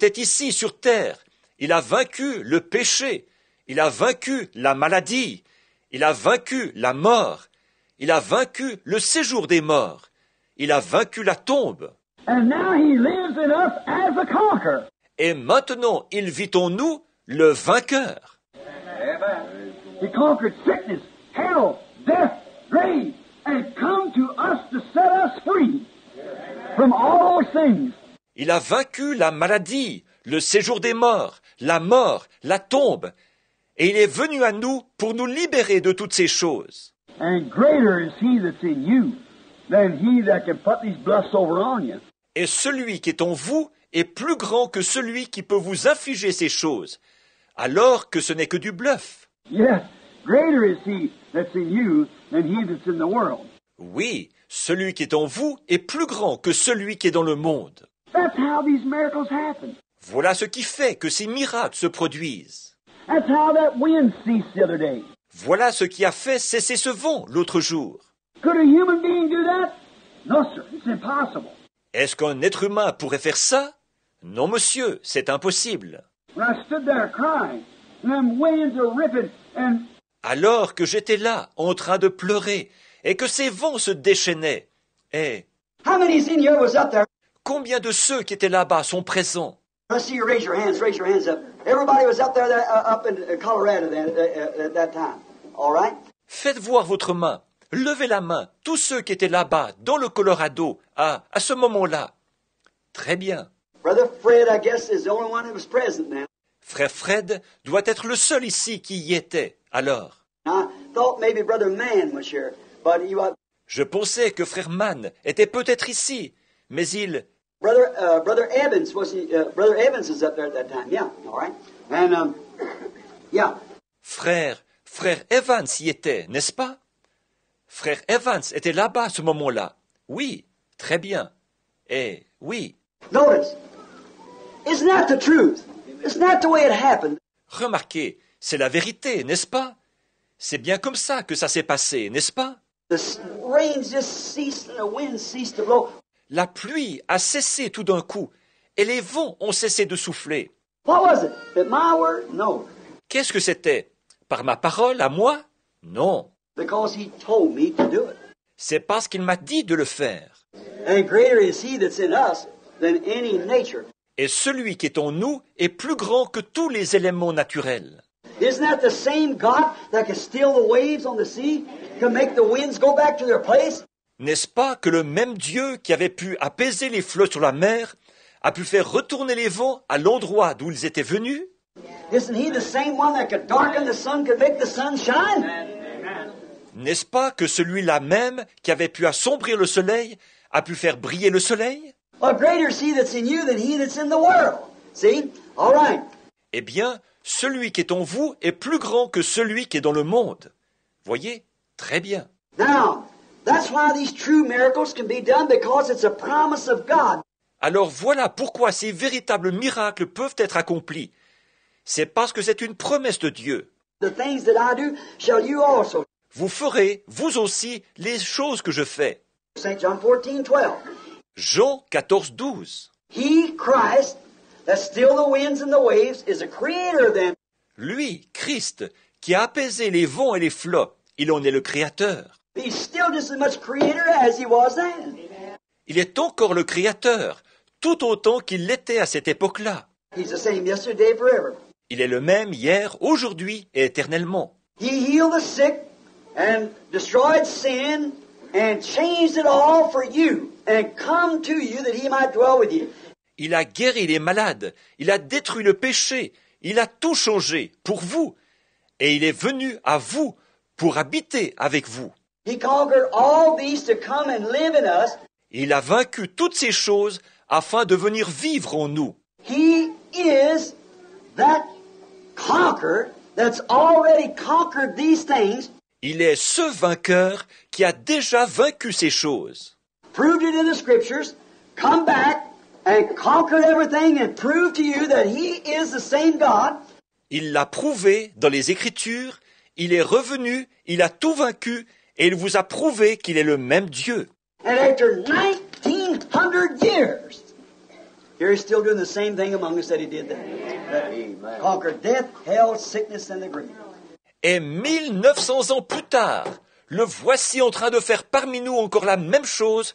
était ici sur terre. Il a vaincu le péché. Il a vaincu la maladie. Il a vaincu la mort. Il a vaincu le séjour des morts. Il a vaincu la tombe. And now he lives in us as a conqueror. Et maintenant, il vit en nous le vainqueur. He conquered sickness, hell, death, grave, and come to us to set us free from all those things. Il a vaincu la maladie, le séjour des morts, la mort, la tombe. Et il est venu à nous pour nous libérer de toutes ces choses. And greater is he that's in you than he that can put these bluffs over on you. Et celui qui est en vous est plus grand que celui qui peut vous infliger ces choses, alors que ce n'est que du bluff. Yes, greater is he that's in you than he that's in the world. Oui, celui qui est en vous est plus grand que celui qui est dans le monde. That's how these miracles happen. Voilà ce qui fait que ces miracles se produisent. That's how that wind ceased the other day. Voilà ce qui a fait cesser ce vent l'autre jour. Could a human being do that? No, sir, it's impossible. Est-ce qu'un être humain pourrait faire ça? Non, monsieur, c'est impossible. When I stood there crying, and them winds are ripping, and Alors que j'étais là, en train de pleurer, et que ces vents se déchaînaient, et How many's in here was up there? combien de ceux qui étaient là-bas sont présents? Let's see you raise your hands up. Everybody was up there up in Colorado then, at that time. All right? Faites voir votre main, levez la main, tous ceux qui étaient là-bas, dans le Colorado, à ce moment-là. Très bien. Brother Fred, I guess, is the only one that was present then. Frère Fred doit être le seul ici qui y était, alors. I thought maybe Brother Mann was here, but he was... Je pensais que frère Mann était peut-être ici, mais il... Brother Evans Brother Evans is up there at that time. Yeah, all right. And yeah. Frère Evans y était, n'est-ce pas? Frère Evans était là-bas à ce moment-là. Oui, très bien. Et oui. Notice, isn't that the truth? Isn't that the way it happened? Remarquez, c'est la vérité, n'est-ce pas? C'est bien comme ça que ça s'est passé, n'est-ce pas? The rain just ceased and the wind ceased to blow. La pluie a cessé tout d'un coup, et les vents ont cessé de souffler. What was it? At my word? No. Qu'est-ce que c'était? Par ma parole, à moi? Non. Because he told me to do it. C'est parce qu'il m'a dit de le faire. And greater is he that's in us than any nature. Et celui qui est en nous est plus grand que tous les éléments naturels. Isn't that the same God that can still the waves on the sea, can make the winds go back to their place? N'est-ce pas que le même Dieu qui avait pu apaiser les flots sur la mer a pu faire retourner les vents à l'endroit d'où ils étaient venus? Isn't he the same one that could darken the sun, could make the sun shine? N'est-ce pas que celui-là même qui avait pu assombrir le soleil a pu faire briller le soleil? Well, greater is he that's in you than he that's in the world. See? All right. Eh bien, celui qui est en vous est plus grand que celui qui est dans le monde. Voyez? Très bien. Now, that's why these true miracles can be done, because it's a promise of God. Alors voilà pourquoi ces véritables miracles peuvent être accomplis. C'est parce que c'est une promesse de Dieu. The things that I do shall you also. Vous ferez, vous aussi, les choses que je fais. St. John 14:12. Jean 14, 12. He, Christ, that still the winds and the waves, is a creator then. Lui, Christ, qui a apaisé les vents et les flots, il en est le créateur. He's still just as much creator as he was then. Il est encore le créateur, tout autant qu'il l'était à cette époque-là. He's the same yesterday, forever. Il est le même hier, aujourd'hui et éternellement. He healed the sick and destroyed sin and changed it all for you and come to you that he might dwell with you. Il a guéri les malades, il a détruit le péché, il a tout changé pour vous. Et il est venu à vous pour habiter avec vous. He conquered all these to come and live in us. Il a vaincu toutes ces choses afin de venir vivre en nous. He is that conqueror that's already conquered these things, Il est ce vainqueur qui a déjà vaincu ces choses. proved it in the scriptures, come back and conquered everything and proved to you that he is the same God. Il l'a prouvé dans les Écritures, il est revenu, il a tout vaincu et il vous a prouvé qu'il est le même Dieu. And after 1900 years, Here he's still doing the same thing among us that he did then. That conquered death, hell, sickness, and the grave. Et 1900 ans plus tard, le voici en train de faire parmi nous encore la même chose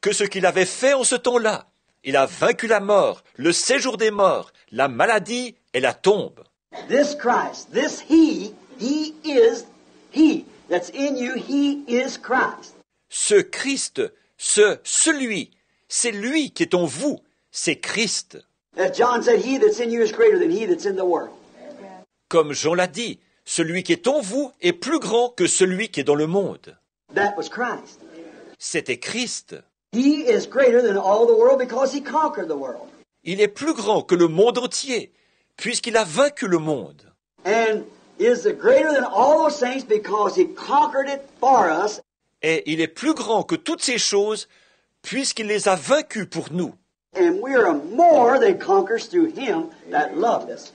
que ce qu'il avait fait en ce temps-là. Il a vaincu la mort, le séjour des morts, la maladie et la tombe. This Christ, this He is He that's in you, He is Christ. Ce Christ, celui, c'est lui qui est en vous, c'est Christ. As John said, He that's in you is greater than he that's in the world. Comme Jean l'a dit, celui qui est en vous est plus grand que celui qui est dans le monde. That was Christ. C'était Christ. He is greater than all the world because He conquered the world. Il est plus grand que le monde entier, puisqu'il a vaincu le monde. And is greater than all those things because He conquered it for us. Et il est plus grand que toutes ces choses, puisqu'il les a vaincus pour nous. And we are more than conquerors through Him that loved us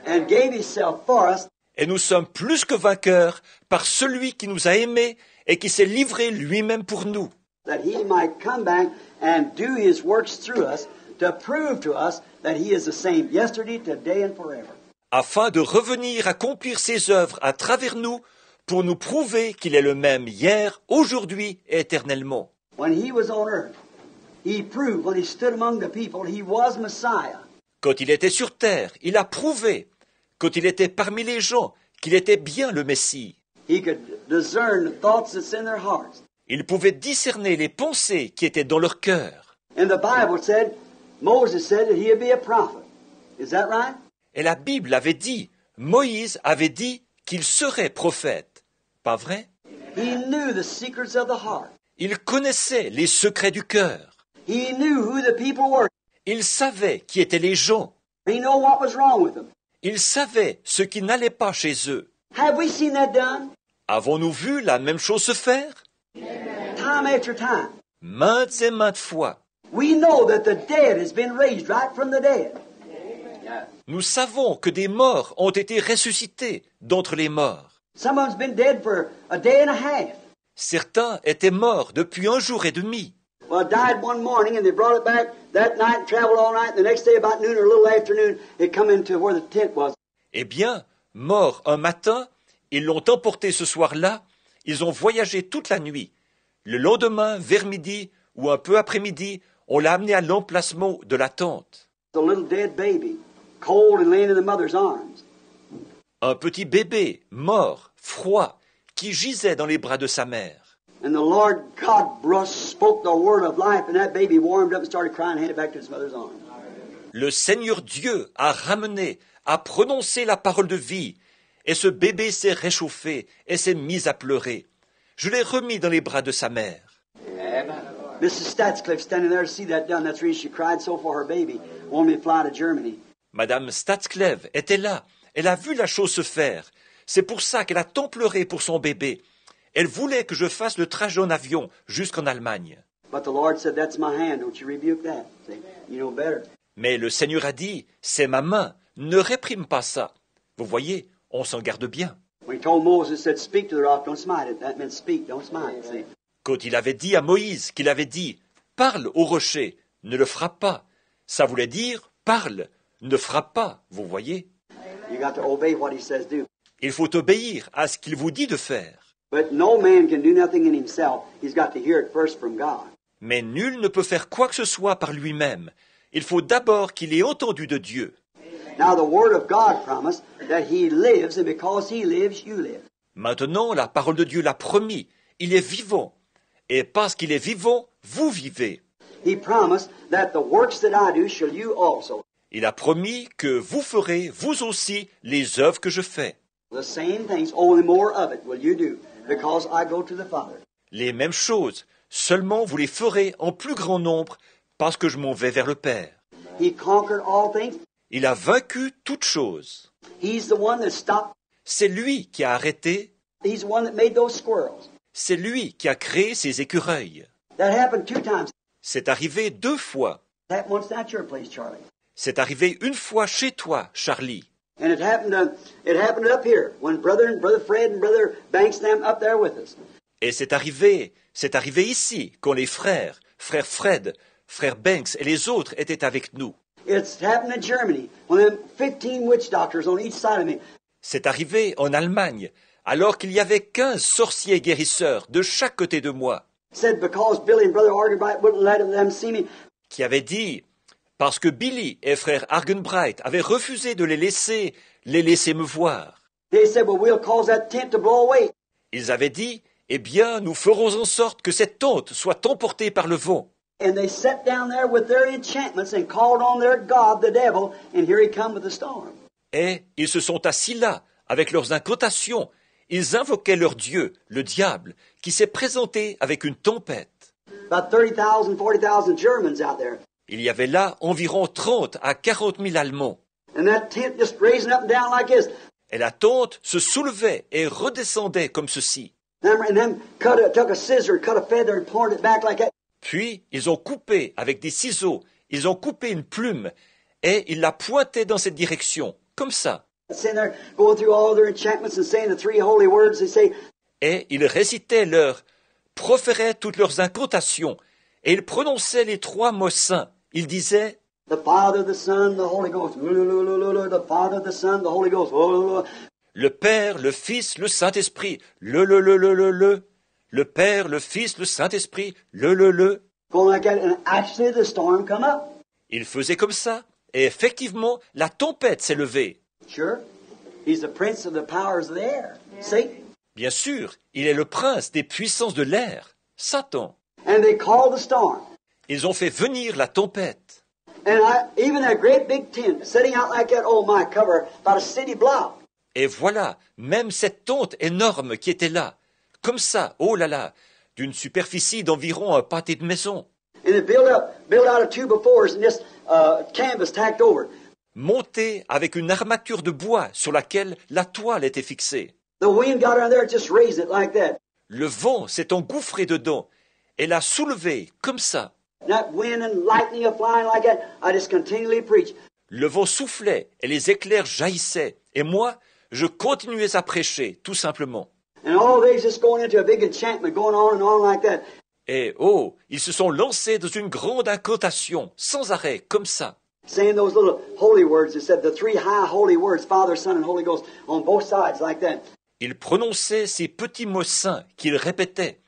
and gave Himself for us. Et nous sommes plus que vainqueurs par celui qui nous a aimés et qui s'est livré lui-même pour nous. That He might come back and do His works through us to prove to us that He is the same yesterday, today, and forever. Afin de revenir accomplir ses œuvres à travers nous, pour nous prouver qu'il est le même hier, aujourd'hui et éternellement. When He was on earth, He proved, when He stood among the people, He was Messiah. Quand il était sur terre, il a prouvé, quand il était parmi les gens, qu'il était bien le Messie. He could discern the thoughts that's in their hearts. Il pouvait discerner les pensées qui étaient dans leur cœur. And the Bible said, Moses said that he'd be a prophet. Is that right? Et la Bible avait dit, Moïse avait dit qu'il serait prophète. Pas vrai? He knew the secrets of the heart. Il connaissait les secrets du cœur. He knew who the people were. Il savait qui étaient les gens. He knew what was wrong with them. Il savait ce qui n'allait pas chez eux. Have we seen that done? Avons-nous vu la même chose se faire? Time after time. Maintes et maintes fois. We know that the dead has been raised right from the dead. Nous savons que des morts ont été ressuscités d'entre les morts. Someone's been dead for a day and a half. Certains étaient morts depuis 1 jour et demi. Well, it died one morning and they brought it back that night and traveled all night. The next day about noon or a little afternoon, it come into where the tent was. Eh bien, morts un matin, ils l'ont emporté ce soir-là, ils ont voyagé toute la nuit. Le lendemain, vers midi ou un peu après-midi, on l'a amené à l'emplacement de la tente. The little dead baby, cold and laying in the mother's arms. Un petit bébé, mort, froid, qui gisait dans les bras de sa mère. And the Lord God spoke the word of life, and that baby warmed up and started crying and handed it back to its mother's arms. Le Seigneur Dieu a ramené, a prononcé la parole de vie, et ce bébé s'est réchauffé et s'est mis à pleurer. Je l'ai remis dans les bras de sa mère. Mrs. Statscliffe standing there to see that done. That's the reason she cried so for her baby, wanting me to fly to Germany. Madame Statscleve était là. Elle a vu la chose se faire. C'est pour ça qu'elle a tant pleuré pour son bébé. Elle voulait que je fasse le trajet en avion jusqu'en Allemagne. But the Lord said, "That's my hand. Don't you rebuke that. See, you know better." Mais le Seigneur a dit, c'est ma main, ne réprime pas ça. Vous voyez, on s'en garde bien. When he told Moses, said, "Speak to the rock, don't smite it." That meant speak, don't smite it. See. Quand il avait dit à Moïse qu'il avait dit, parle au rocher, ne le frappe pas. Ça voulait dire, parle, ne frappe pas. Vous voyez? You got to obey what he says do. Il faut obéir à ce qu'il vous dit de faire. But no man can do nothing in himself. He's got to hear it first from God. Mais nul ne peut faire quoi que ce soit par lui-même. Il faut d'abord qu'il ait entendu de Dieu. Now the word of God promised that he lives, and because he lives, you live. Maintenant, la parole de Dieu l'a promis. Il est vivant. Et parce qu'il est vivant, vous vivez. He promised that the works that I do shall you also. Il a promis que vous ferez, vous aussi, les œuvres que je fais. The same things, only more of it will you do, because I go to the Father. Les mêmes choses, seulement vous les ferez en plus grand nombre, parce que je m'en vais vers le Père. He conquered all things. Il a vaincu toutes choses. He's the one that stopped. C'est lui qui a arrêté, He's the one that made those squirrels. c'est lui qui a créé ces écureuils. That happened 2 times. C'est arrivé 2 fois. That once at your place, Charlie. C'est arrivé 1 fois chez toi, Charlie. And it happened up here when Brother Fred and Brother Banks them up there with us. Et c'est arrivé ici, quand les frères Fred, frère Banks et les autres étaient avec nous. It's happened in Germany, when them 15 witch doctors on each side of me. C'est arrivé en Allemagne, alors qu'il y avait 15 sorciers guérisseurs de chaque côté de moi, Said because Billy and Brother Argenbright wouldn't let them see me, qui avaient dit, parce que Billy et frère Argenbright avaient refusé de les laisser me voir. they said, well, we'll cause that tent to blow away. Ils avaient dit, eh bien, nous ferons en sorte que cette tente soit emportée par le vent. And they sat down there with their enchantments and called on their God, the devil, and here he come with the storm. Et ils se sont assis là, avec leurs incantations. Ils invoquaient leur Dieu, le diable, qui s'est présenté avec une tempête. About 30,000, 40,000 Germans out there. Il y avait là environ 30 à 40 000 Allemands. And that tent just raising up and down like this. Et la tente se soulevait et redescendait comme ceci. And them took a scissor, cut a feather and poured it back like that. Puis ils ont coupé avec des ciseaux, ils ont coupé une plume, et ils la pointaient dans cette direction, comme ça. Sitting there going through all their enchantments and saying the three holy words, they say, Et ils récitaient proféraient toutes leurs incantations, et ils prononçaient les 3 mots saints. Ils disaient, the Father, the Son, the Holy Ghost. The Father, the Son, the Holy Ghost. le Père, le Fils, le Saint-Esprit, le Père, le Fils, le Saint-Esprit, Going like that, and actually the storm come up. Ils faisaient comme ça, et effectivement, la tempête s'est levée. Sure. He's the prince of the powers of the air. Satan. Bien sûr, il est le prince des puissances de l'air, Satan. And they called the storm. Ils ont fait venir la tempête. And even that great big tent sitting out like that, oh my, cover about a city block. Et voilà, même cette tente énorme qui était là, comme ça, oh là là, d'une superficie d'environ un pâté de maison, And it built out of 2 by-4s and just canvas tacked over. montée avec une armature de bois sur laquelle la toile était fixée. The wind got around there and just raised it like that. Le vent s'est engouffré dedans et l'a soulevé comme ça. And that wind and lightning are flying like that. I just continually preach. Le vent soufflait et les éclairs jaillissaient. Et moi, je continuais à prêcher, tout simplement. And all they's just going into a big enchantment, going on and on like that. Et oh, ils se sont lancés dans une grande incantation, sans arrêt, comme ça. Saying those little holy words. It said the 3 high holy words, Father, Son, and Holy Ghost, on both sides like that. Ils prononçaient ces petits mots saints qu'ils répétaient.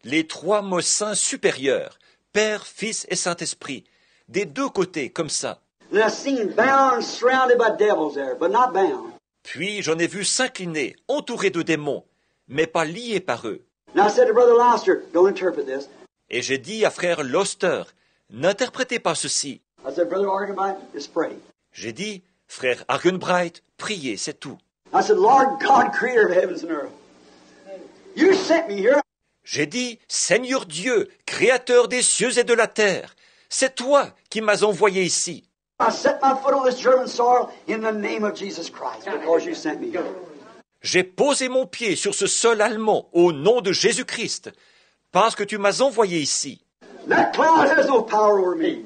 Les 3 mots saints supérieurs, Père, Fils et Saint-Esprit, des 2 côtés, comme ça. And I seen bound, surrounded by devils there, but not bound. Puis j'en ai vu s'incliner, entourés de démons, mais pas liés par eux. And I said to Brother Loster, don't interpret this. Et j'ai dit à frère Loster, n'interprétez pas ceci. I said, Brother Argenbright, just pray. J'ai dit, frère Argenbright, priez, c'est tout. I said, Lord God, creator of heavens and earth, you sent me here. J'ai dit, Seigneur Dieu, créateur des cieux et de la terre, c'est toi qui m'as envoyé ici. I set my foot on this German soil in the name of Jesus Christ because you sent me here. J'ai posé mon pied sur ce sol allemand au nom de Jésus-Christ, parce que tu m'as envoyé ici. That cloud has no power over me.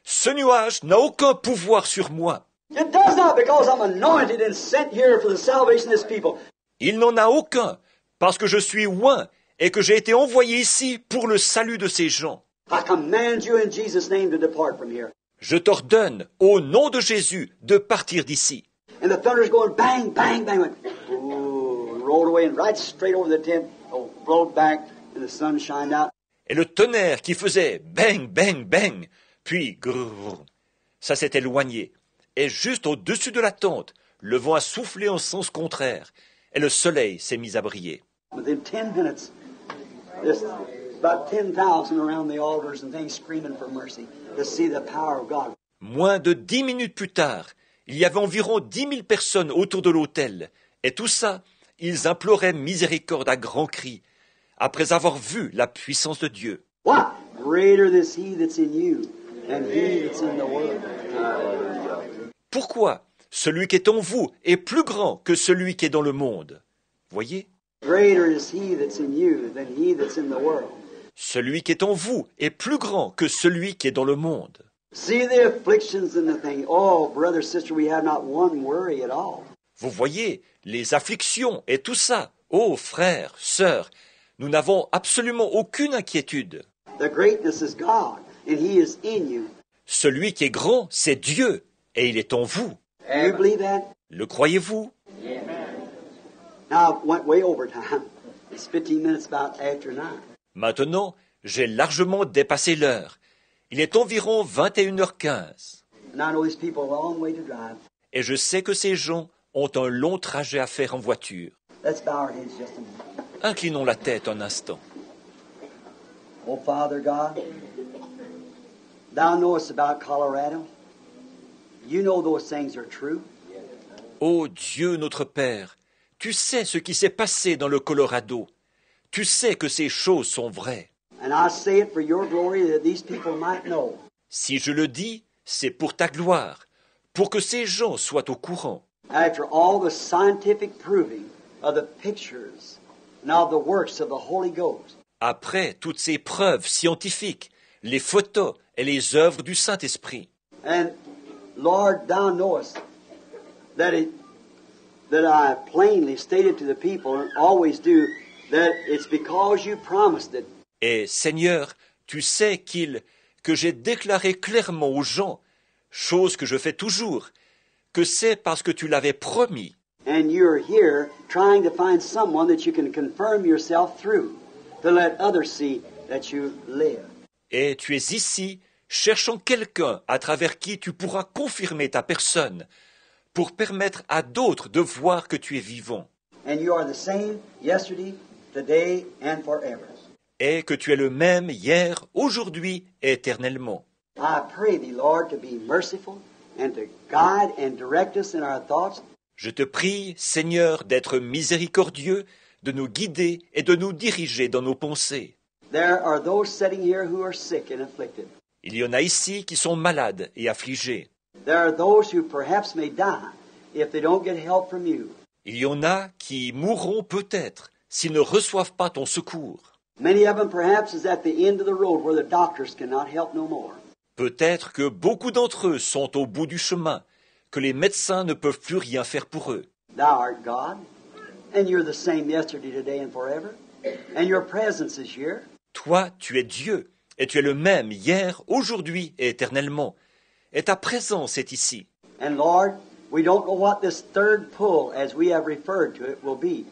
Ce nuage n'a aucun pouvoir sur moi. It does not because I'm anointed and sent here for the salvation of this people. Il n'en a aucun, parce que je suis oint et que j'ai été envoyé ici pour le salut de ces gens. I command you in Jesus' name to depart from here. Je t'ordonne, au nom de Jésus, de partir d'ici. And the thunder's going bang, bang, bang. Went, ooh, rolled away and right straight over the tent. Oh, rolled back and the sun shined out. Et le tonnerre qui faisait bang, bang, bang, puis grrr, ça s'est éloigné. Et juste au-dessus de la tente, le vent a soufflé en sens contraire, et le soleil s'est mis à briller. Within 10 minutes, there's about 10,000 around the altars and things screaming for mercy to see the power of God. Moins de 10 minutes plus tard, il y avait environ 10 000 personnes autour de l'autel, et tout ça, ils imploraient miséricorde à grands cris, après avoir vu la puissance de Dieu. What? Greater is he that's in you than he that's in the world. Pourquoi? Celui qui est en vous est plus grand que celui qui est dans le monde. Voyez? Greater is he that's in you than he that's in the world. Celui qui est en vous est plus grand que celui qui est dans le monde. See the afflictions and the thing. Oh, brother, sister, we have not one worry at all. Vous voyez, les afflictions et tout ça. Oh, frères, sœurs, nous n'avons absolument aucune inquiétude. The greatness is God. and He is in you. Celui qui est grand, c'est Dieu, et il est en vous. Do you believe that? Le croyez-vous? Now, I went way over time. It's 15 minutes about after 9. Maintenant, j'ai largement dépassé l'heure. Il est environ 21h15. And I know these people have a long way to drive. Et je sais que ces gens ont un long trajet à faire en voiture. Let's bow our heads just a moment. Inclinons la tête un instant. Oh, Father God, Thou knowest about Colorado. You know those things are true. Ô Dieu notre Père, tu sais ce qui s'est passé dans le Colorado. Tu sais que ces choses sont vraies. And I say it for your glory that these people might know. Si je le dis, c'est pour ta gloire, pour que ces gens soient au courant. After all the scientific proving of the pictures and of the works of the Holy Ghost, Après toutes ces preuves scientifiques, les photos et les œuvres du Saint-Esprit. and Lord, Thou knowest that I plainly stated to the people and always do that it's because you promised it. Et Seigneur, tu sais que j'ai déclaré clairement aux gens, chose que je fais toujours, que c'est parce que tu l'avais promis. And you're here trying to find someone that you can confirm yourself through to let others see that you live. Et tu es ici, cherchant quelqu'un à travers qui tu pourras confirmer ta personne, pour permettre à d'autres de voir que tu es vivant, And you are the same yesterday, today, and forever. et que tu es le même hier, aujourd'hui et éternellement. I pray thee, Lord, to be merciful and to guide and direct us in our thoughts. Je te prie, Seigneur, d'être miséricordieux, de nous guider et de nous diriger dans nos pensées. There are those sitting here who are sick and afflicted. Il y en a ici qui sont malades et affligés. There are those who perhaps may die if they don't get help from you. Il y en a qui mourront peut-être s'ils ne reçoivent pas ton secours. Many of them perhaps is at the end of the road where the doctors cannot help no more. Peut-être que beaucoup d'entre eux sont au bout du chemin, que les médecins ne peuvent plus rien faire pour eux. Thou art God, and you're the same yesterday, today, and forever. And your presence is here. Toi, tu es Dieu, et tu es le même hier, aujourd'hui et éternellement. Et ta présence est ici. And Lord, we don't know what this third pull, as we have referred to it, will be.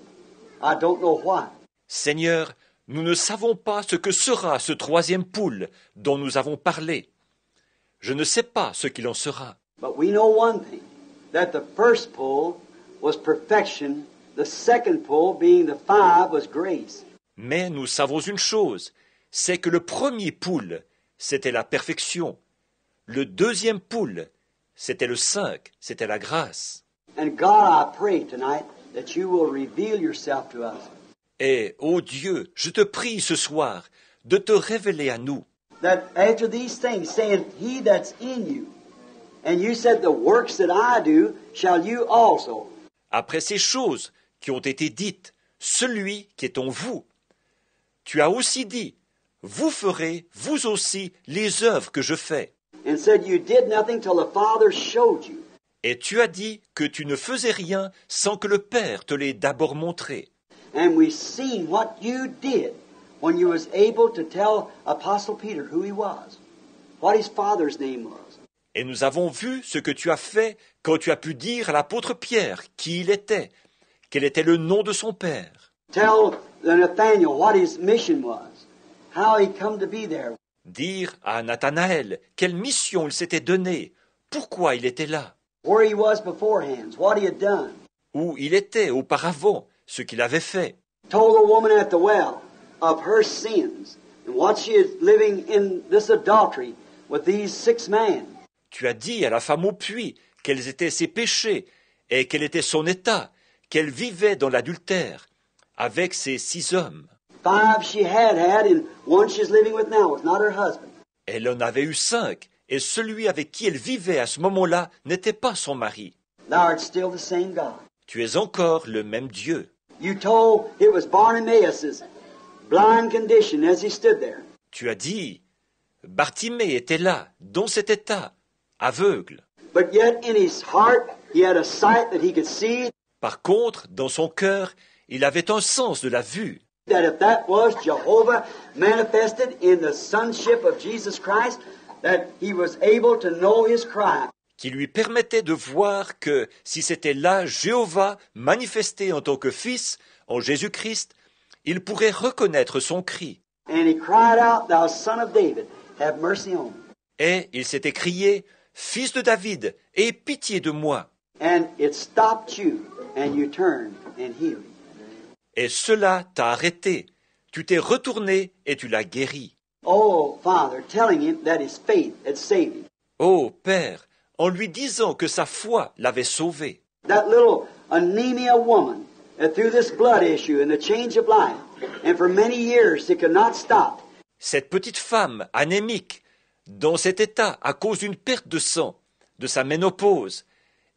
I don't know what. Seigneur, nous ne savons pas ce que sera ce troisième poule dont nous avons parlé. Je ne sais pas ce qu'il en sera. But we know one thing, that the first pull was perfection, the second pull, being the 5, was grace. Mais nous savons une chose, c'est que le premier poule, c'était la perfection. Le deuxième poule, c'était le 5, c'était la grâce. And God, I pray tonight that you will reveal yourself to us. Et, ô Dieu, je te prie ce soir de te révéler à nous, That after these things, saying, He that's in you, and you said, the works that I do, shall you also. après ces choses qui ont été dites, celui qui est en vous. Tu as aussi dit, vous ferez, vous aussi, les œuvres que je fais. And said, you did nothing till the Father showed you. Et tu as dit que tu ne faisais rien sans que le Père te l'ait d'abord montré. And we've seen what you did when you was able to tell Apostle Peter who he was, what his father's name was. Et nous avons vu ce que tu as fait quand tu as pu dire à l'apôtre Pierre qui il était, quel était le nom de son Père. Tell Nathaniel what his mission was, how he come to be there. Dire à Nathanaël quelle mission il s'était donnée, pourquoi il était là, Where he was beforehand, what he had done. où il était auparavant, ce qu'il avait fait. Told the woman at the well of her sins and what she is living in this adultery with these 6 men. Tu as dit à la femme au puits quels étaient ses péchés et quel était son état, qu'elle vivait dans l'adultère avec ces 6 hommes. 5 she had, and one she's living with now was not her husband. Elle en avait eu 5, et celui avec qui elle vivait à ce moment-là n'était pas son mari. Thou art still the same God. Tu es encore le même Dieu. You told it was Bartimaeus' blind condition as he stood there. Tu as dit, Bartimée était là, dans cet état, aveugle. But yet in his heart he had a sight that he could see. Par contre, dans son cœur, il avait un sens de la vue. That if that was Jehovah manifested in the sonship of Jesus Christ, that he was able to know his cry. Qui lui permettait de voir que si c'était là Jéhovah manifesté en tant que Fils, en Jésus-Christ, il pourrait reconnaître son cri. And he cried out, Thou son of David, have mercy on me. Et il s'était crié, Fils de David, aie pitié de moi. And it stopped you, and you turned and healed him. Et cela t'a arrêté. Tu t'es retourné et tu l'as guéri. Oh, Father, telling him that his faith had saved him. Ô Père, en lui disant que sa foi l'avait sauvé. That little anemia woman, through this blood issue and the change of life, and for many years she could not stop. Cette petite femme anémique, dans cet état à cause d'une perte de sang, de sa ménopause,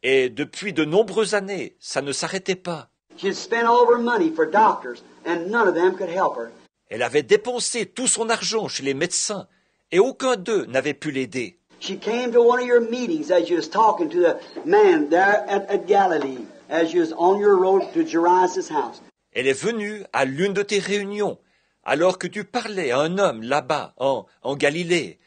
et depuis de nombreuses années, ça ne s'arrêtait pas. She had spent all of her money for doctors, and none of them could help her. Elle avait dépensé tout son argent chez les médecins, et aucun d'eux n'avait pu l'aider. She came to one of your meetings as you was talking to the man there at Galilee, as you was on your road to Jairus' house. Elle est venue à l'une de tes réunions, alors que tu parlais à un homme là-bas, en Galilée,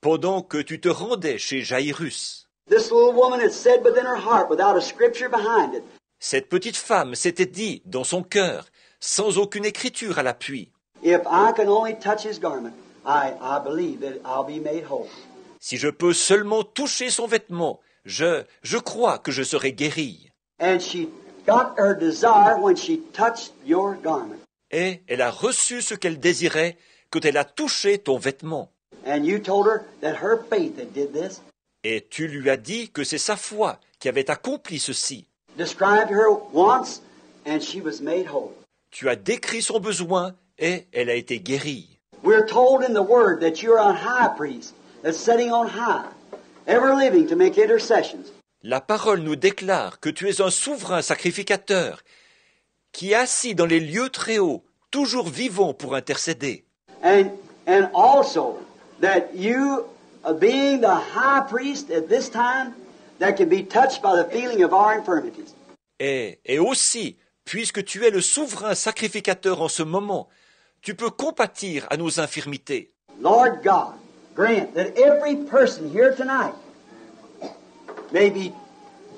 pendant que tu te rendais chez Jairus. This little woman had said within her heart, without a scripture behind it, Cette petite femme s'était dit dans son cœur, sans aucune écriture à l'appui, if I can only touch his garment, I believe that I'll be made whole. si je peux seulement toucher son vêtement, je crois que je serai guérie. And she got her desire when she touched your garment. Et elle a reçu ce qu'elle désirait quand elle a touché ton vêtement. And you told her that her faith that did this. Et tu lui as dit que c'est sa foi qui avait accompli ceci. Described her wants, and she was made whole. Tu as décrit son besoin et elle a été guérie. We're told in the Word that you're a high priest that's sitting on high, ever living to make intercessions. La parole nous déclare que tu es un souverain sacrificateur qui est assis dans les lieux très hauts, toujours vivant pour intercéder. And also that you, being the high priest at this time, that can be touched by the feeling of our infirmities. Et aussi, puisque tu es le souverain sacrificateur en ce moment, tu peux compatir à nos infirmités. Lord God, grant that every person here tonight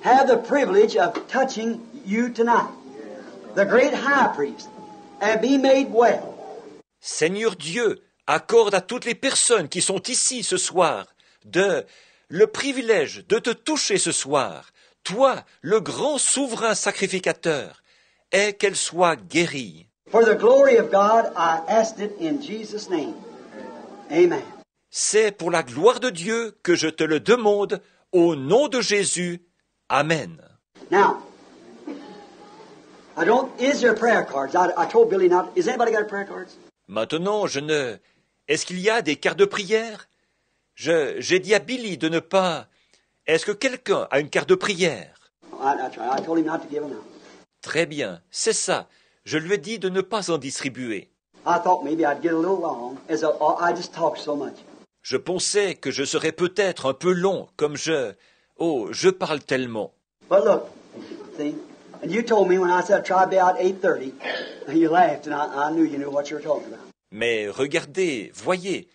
have the privilege of touching you tonight, the great high priest, and be made well. Seigneur Dieu, accorde à toutes les personnes qui sont ici ce soir le privilège de te toucher ce soir, toi, le grand souverain sacrificateur, et qu'elle soit guérie. For the glory of God, I asked it in Jesus' name. Amen. C'est pour la gloire de Dieu que je te le demande, au nom de Jésus. Amen. Now, is there prayer cards? I told Billy not. Is anybody got prayer cards? Maintenant, Est-ce qu'il y a des cartes de prière? J'ai dit à Billy de ne pas... Est-ce que quelqu'un a une carte de prière? I told him not to give them out. Très bien, c'est ça. Je lui ai dit de ne pas en distribuer. I thought maybe I'd get a little long, as I just talk so much. Je pensais que je serais peut-être un peu long, comme je parle tellement. But look, see, and you told me when I said try to be out 8:30, and you laughed, and I knew you knew what you were talking about. Mais regardez, voyez,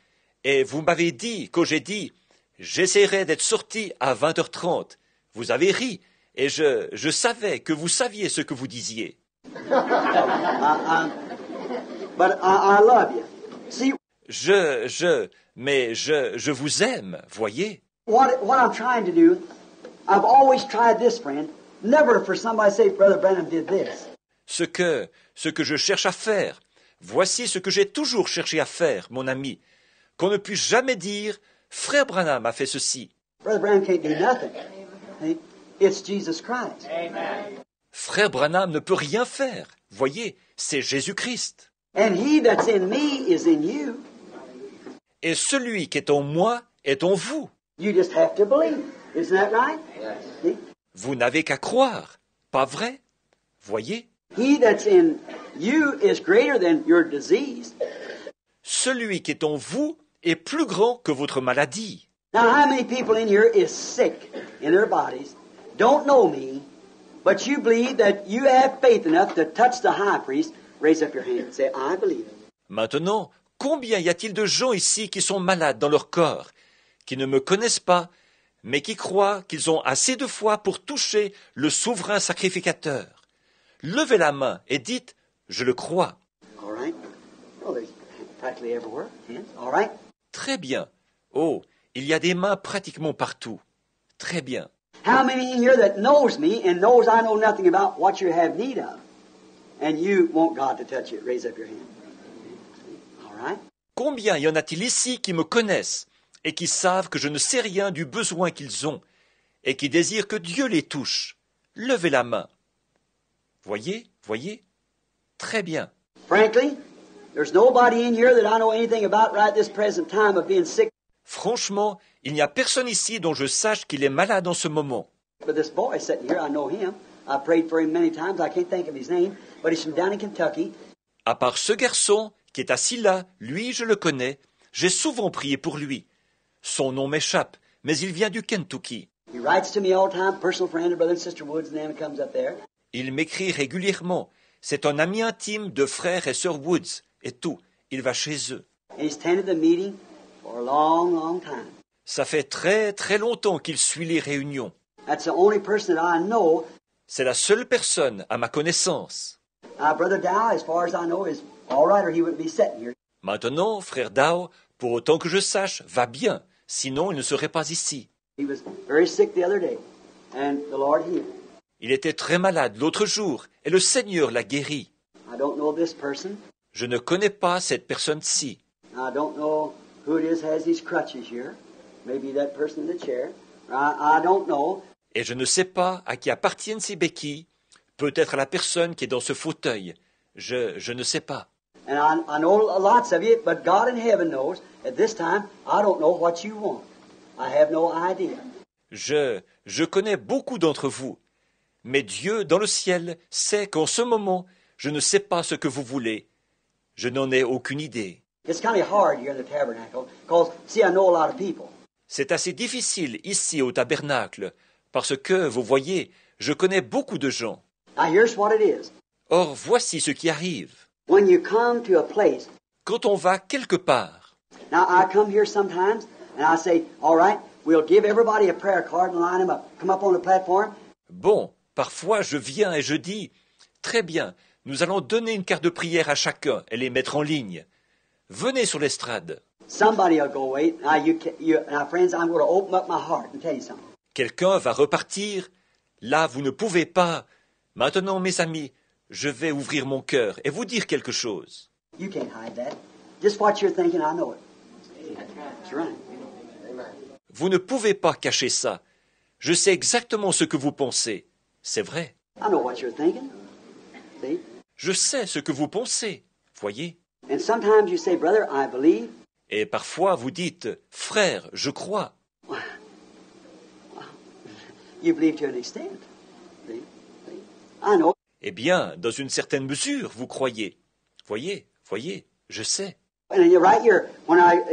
et vous m'avez dit, quand j'ai dit, j'essaierai d'être sorti à 20h30. Vous avez ri, et je savais que vous saviez ce que vous disiez. But I love you. See, mais je vous aime, voyez. What I'm trying to do, I've always tried this, friend, never for somebody to say, Brother Branham did this. Ce que je cherche à faire, voici ce que j'ai toujours cherché à faire, mon ami, qu'on ne puisse jamais dire, Frère Branham a fait ceci. Brother Branham can't do nothing. It's Jesus Christ. Amen. Frère Branham ne peut rien faire, voyez, c'est Jésus-Christ. And he that's in me is in you. Et celui qui est en moi est en vous. You just have to believe. Isn't that right? Yes. Vous n'avez qu'à croire, pas vrai? Voyez? He that's in you is greater than your disease. Celui qui est en vous est plus grand que votre maladie. Now, how many people in here is sick in their bodies, don't know me, but you believe that you have faith enough to touch the high priest Raise up your hand and say, I believe it. Maintenant, combien y a-t-il de gens ici qui sont malades dans leur corps, qui ne me connaissent pas, mais qui croient qu'ils ont assez de foi pour toucher le souverain sacrificateur? Levez la main et dites, je le crois. All right? Well, there's practically everywhere. Hands. All right? Très bien. Oh, il y a des mains pratiquement partout. Très bien. How many in here that knows me and knows I know nothing about what you have need of? And you want God to touch it? Raise up your hand. All right? Combien y en a-t-il ici qui me connaissent et qui savent que je ne sais rien du besoin qu'ils ont et qui désirent que Dieu les touche? Levez la main. Voyez, voyez? Très bien. Frankly, there's nobody in here that I know anything about right this present time of being sick. Franchement, il n'y a personne ici dont je sache qu'il est malade en ce moment. But this boy sitting here, I know him. I prayed for him many times. I can't think of his name, but he's from down in Kentucky. À part ce garçon qui est assis là, lui, je le connais. J'ai souvent prié pour lui. Son nom m'échappe, mais il vient du Kentucky. He writes to me all the time, personal friend of Brother and Sister Woods, and then he comes up there. Il m'écrit régulièrement. C'est un ami intime de frère et sœur Woods et tout. Il va chez eux. And he's attended the meeting for a long, long time. Ça fait très très longtemps qu'il suit les réunions. That's the only person that I know. C'est la seule personne à ma connaissance. Brother Dow, as far as I know, is all right, or he wouldn't be sitting here. Maintenant, frère Dow, pour autant que je sache, va bien. Sinon, il ne serait pas ici. He was very sick the other day, and the Lord healed him. Il était très malade l'autre jour, et le Seigneur l'a guéri. I don't know this person. Je ne connais pas cette personne-ci. I don't know who it is has these crutches here. Maybe that person in the chair. I don't know. Et je ne sais pas à qui appartiennent ces béquilles. Peut-être à la personne qui est dans ce fauteuil. Je ne sais pas. And I know lots of you, but God in heaven knows. At this time, I don't know what you want. I have no idea. Je connais beaucoup d'entre vous. Mais Dieu, dans le ciel, sait qu'en ce moment, je ne sais pas ce que vous voulez. Je n'en ai aucune idée. It's kind of hard here in the tabernacle, because, see, I know a lot of people. C'est assez difficile ici au tabernacle, parce que, vous voyez, je connais beaucoup de gens. Now, here's what it is. Or, voici ce qui arrive. When you come to a place, Quand on va quelque part, now I come here sometimes, and I say, all right, we'll give everybody a prayer card and line them up. Come up on the platform. bon, parfois je viens et je dis, très bien, nous allons donner une carte de prière à chacun et les mettre en ligne. Venez sur l'estrade. Somebody will go away. Now, friends, I'm going to open up my heart and tell you something. Quelqu'un va repartir. Là, vous ne pouvez pas. Maintenant, mes amis, je vais ouvrir mon cœur et vous dire quelque chose. You can't hide that. Just what you're thinking, I know it. That's right. Vous ne pouvez pas cacher ça. Je sais exactement ce que vous pensez. C'est vrai. I know what you're thinking. See? Je sais ce que vous pensez. Voyez. And sometimes you say, brother, I believe. Et parfois, vous dites, frère, je crois. You believe to an extent. See? I know. Eh bien, dans une certaine mesure, vous croyez. Voyez, je sais. And you're right here,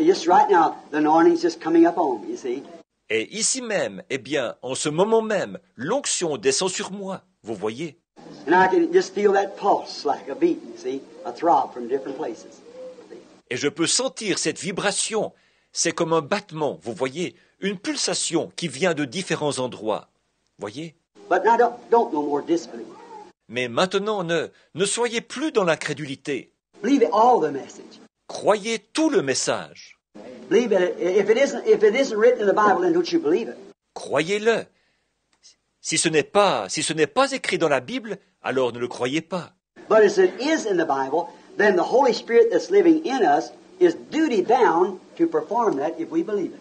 just right now, the anointing's just coming up on me, you see. Et ici même, eh bien, en ce moment même, l'onction descend sur moi. Vous voyez. And I can just feel that pulse like a beat, you see, a throb from different places. Et je peux sentir cette vibration. C'est comme un battement, vous voyez, une pulsation qui vient de différents endroits. Voyez. But now don't no more disbelieve. Mais maintenant, ne soyez plus dans l'incrédulité. Believe all the message. Croyez tout le message. Believe it. If it isn't written in the Bible, then don't you believe it? Croyez-le. Si ce n'est pas écrit dans la Bible, alors ne le croyez pas. But as it is in the Bible, then the Holy Spirit that's living in us is duty bound to perform that if we believe it.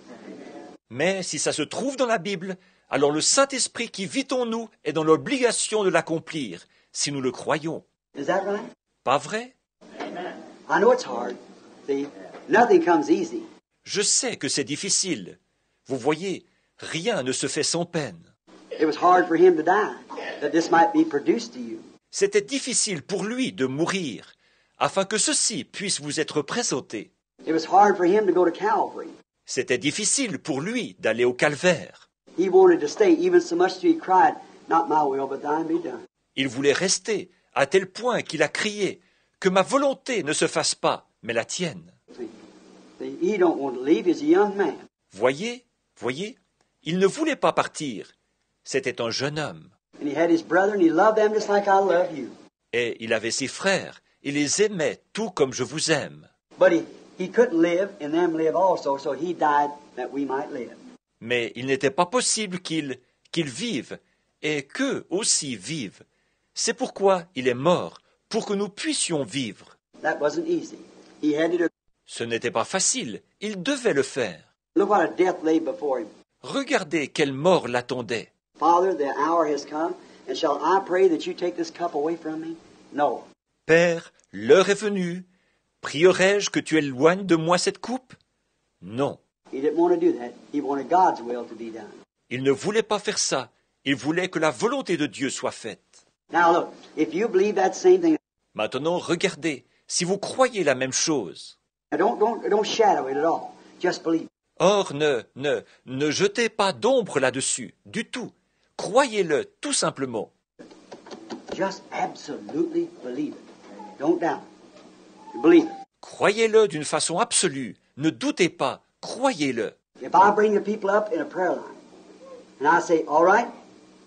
Mais si ça se trouve dans la Bible, alors le Saint-Esprit qui vit en nous est dans l'obligation de l'accomplir, si nous le croyons. Is that right? Pas vrai? I know it's hard. See, nothing comes easy. Je sais que c'est difficile. Vous voyez, rien ne se fait sans peine. It was hard for him to die, that this might be produced to you. C'était difficile pour lui de mourir, afin que ceci puisse vous être présenté. It was hard for him to go to Calvary. C'était difficile pour lui d'aller au calvaire. He wanted to stay, even so much that he cried, not my will, but thine be done. Il voulait rester, à tel point qu'il a crié, « que ma volonté ne se fasse pas, mais la tienne. He don't want to leave. He's a young man. Voyez, il ne voulait pas partir. C'était un jeune homme. And he had his brother, and he loved them just like I love you. Et il avait ses frères. Il les aimait tout comme je vous aime. But he couldn't live, and them live also, so he died that we might live. Mais il n'était pas possible qu'ils vivent et qu'eux aussi vivent. C'est pourquoi il est mort, pour que nous puissions vivre. That wasn't easy. He had to do. Ce n'était pas facile, il devait le faire. Look what a death lay before him. Regardez quelle mort l'attendait. Father, the hour has come, and shall I pray that you take this cup away from me? No. Père, l'heure est venue. Prierai-je que tu éloignes de moi cette coupe? Non. He didn't want to do that. He wanted God's will to be done. Il ne voulait pas faire ça. Il voulait que la volonté de Dieu soit faite. Now look, if you believe that same thing, Maintenant, regardez, si vous croyez la même chose. now don't shadow it at all. Just believe. Or, ne jetez pas d'ombre là-dessus, du tout. Croyez-le, tout simplement. Just absolutely believe it. Don't doubt. Believe it. Croyez-le d'une façon absolue. Ne doutez pas, croyez-le. If I bring the people up in a prayer line, and I say, all right,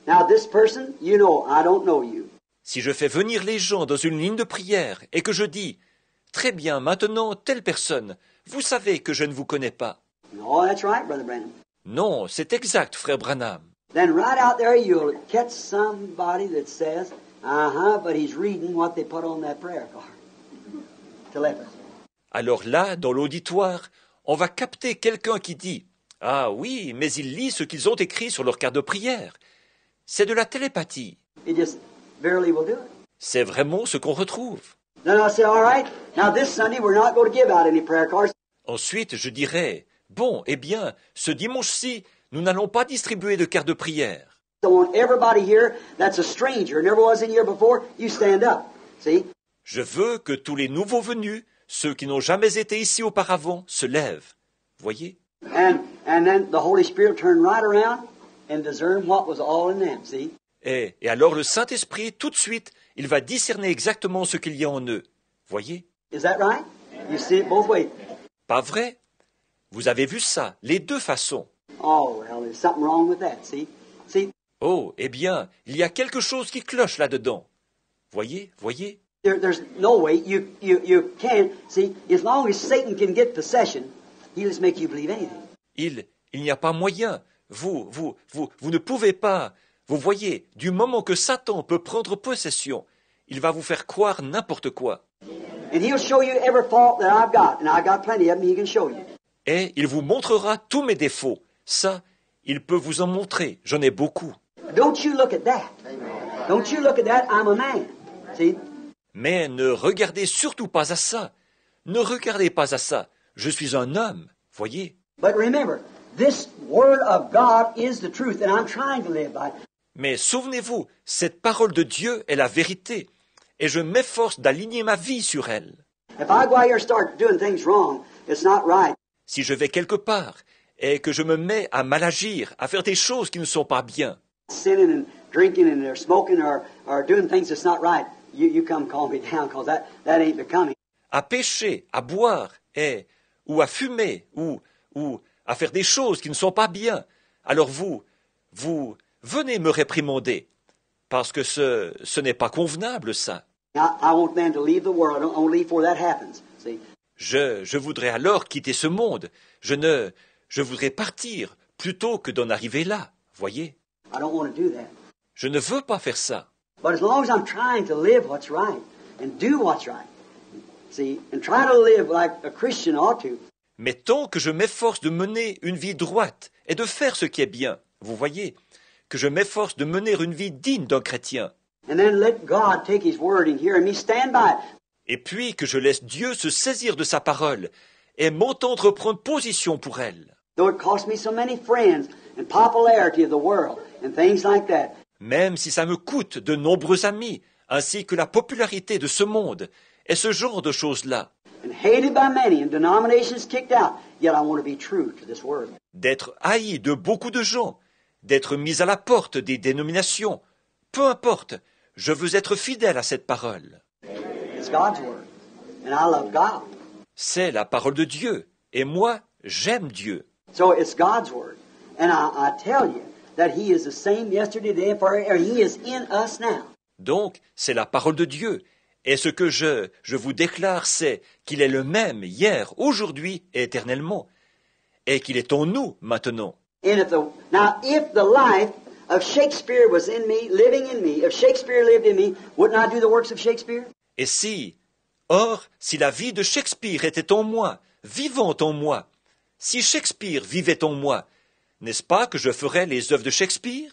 now this person, you know, I don't know you. Si je fais venir les gens dans une ligne de prière et que je dis « Très bien, maintenant, telle personne, vous savez que je ne vous connais pas. No, that's right, Brother Branham. » Non, c'est exact, frère Branham. Then right out there you'll catch somebody that says, but he's reading what they put on that prayer card. Telepathy. Alors là, dans l'auditoire, on va capter quelqu'un qui dit « Ah oui, mais il lit ce qu'ils ont écrit sur leur carte de prière. C'est de la télépathie. He just barely will do it. » C'est vraiment ce qu'on retrouve. Then I'll say, all right, now this Sunday we're not going to give out any prayer cards. Ensuite, je dirais « Bon, eh bien, ce dimanche-ci, nous n'allons pas distribuer de cartes de prière. I want everybody here that's a stranger, never was in here before, you stand up. See? Je veux que tous les nouveaux venus, ceux qui n'ont jamais été ici auparavant, se lèvent. Voyez? And then the Holy Spirit turned right around and discern what was all in them. See? Et alors le Saint-Esprit, tout de suite, il va discerner exactement ce qu'il y a en eux. Voyez? Is that right? You see it both ways. Pas vrai? Vous avez vu ça, les deux façons. Oh, well, there's something wrong with that. See? See? Oh, eh bien, il y a quelque chose qui cloche là-dedans. Voyez? There's no way you can. See, as long as Satan can get possession, he'll just make you believe anything. Il n'y a pas moyen. Vous ne pouvez pas. Vous voyez, du moment que Satan peut prendre possession, il va vous faire croire n'importe quoi. And he'll show you every fault that I've got, and I've got plenty of them he can show you. Et il vous montrera tous mes défauts. Ça, il peut vous en montrer. J'en ai beaucoup. Don't you look at that. Don't you look at that. I'm a man. See? Mais ne regardez surtout pas à ça. Ne regardez pas à ça. Je suis un homme. Voyez? But remember, this word of God is the truth, and I'm trying to live by it. Mais souvenez-vous, cette parole de Dieu est la vérité, et je m'efforce d'aligner ma vie sur elle. If I go out here and start doing things wrong, it's not right. Si je vais quelque part et que je me mets à mal agir, à faire des choses qui ne sont pas bien, Sinning and drinking and smoking or doing things that's not right, you come calm me down, because that ain't becoming. à pécher, à boire, ou à fumer, ou à faire des choses qui ne sont pas bien, alors vous venez me réprimander, parce que ce n'est pas convenable, ça. I want them to leave the world. I don't want to leave before that happens. See? Je voudrais alors quitter ce monde. Je voudrais partir plutôt que d'en arriver là, voyez. I don't want to do that. Je ne veux pas faire ça. But as long as I'm trying to live what's right and do what's right, see, and try to live like a Christian ought to, Mais tant que je m'efforce de mener une vie droite et de faire ce qui est bien, vous voyez, que je m'efforce de mener une vie digne d'un chrétien, and then let God take His word and hear me stand by it. et puis que je laisse Dieu se saisir de sa parole et m'entendre prendre position pour elle, Though it cost me so many friends and popularity of the world and things like that, même si ça me coûte de nombreux amis, ainsi que la popularité de ce monde, et ce genre de choses-là, and hated by many and denominations kicked out, yet I want to be true to this word. d'être haï de beaucoup de gens, d'être mis à la porte des dénominations, peu importe, je veux être fidèle à cette parole. It's God's word. and I love God. C'est la parole de Dieu. Et moi, j'aime Dieu. So it's God's Word. And I tell you that He is the same yesterday, today, and forever. He is in us now. Donc, c'est la parole de Dieu. Et ce que je vous déclare, c'est qu'il est le même hier, aujourd'hui et éternellement. Et qu'il est en nous maintenant. And if the life of Shakespeare was in me, living in me, if Shakespeare lived in me, wouldn't I do the works of Shakespeare? Et si la vie de Shakespeare était en moi, vivante en moi, si Shakespeare vivait en moi, n'est-ce pas que je ferais les œuvres de Shakespeare?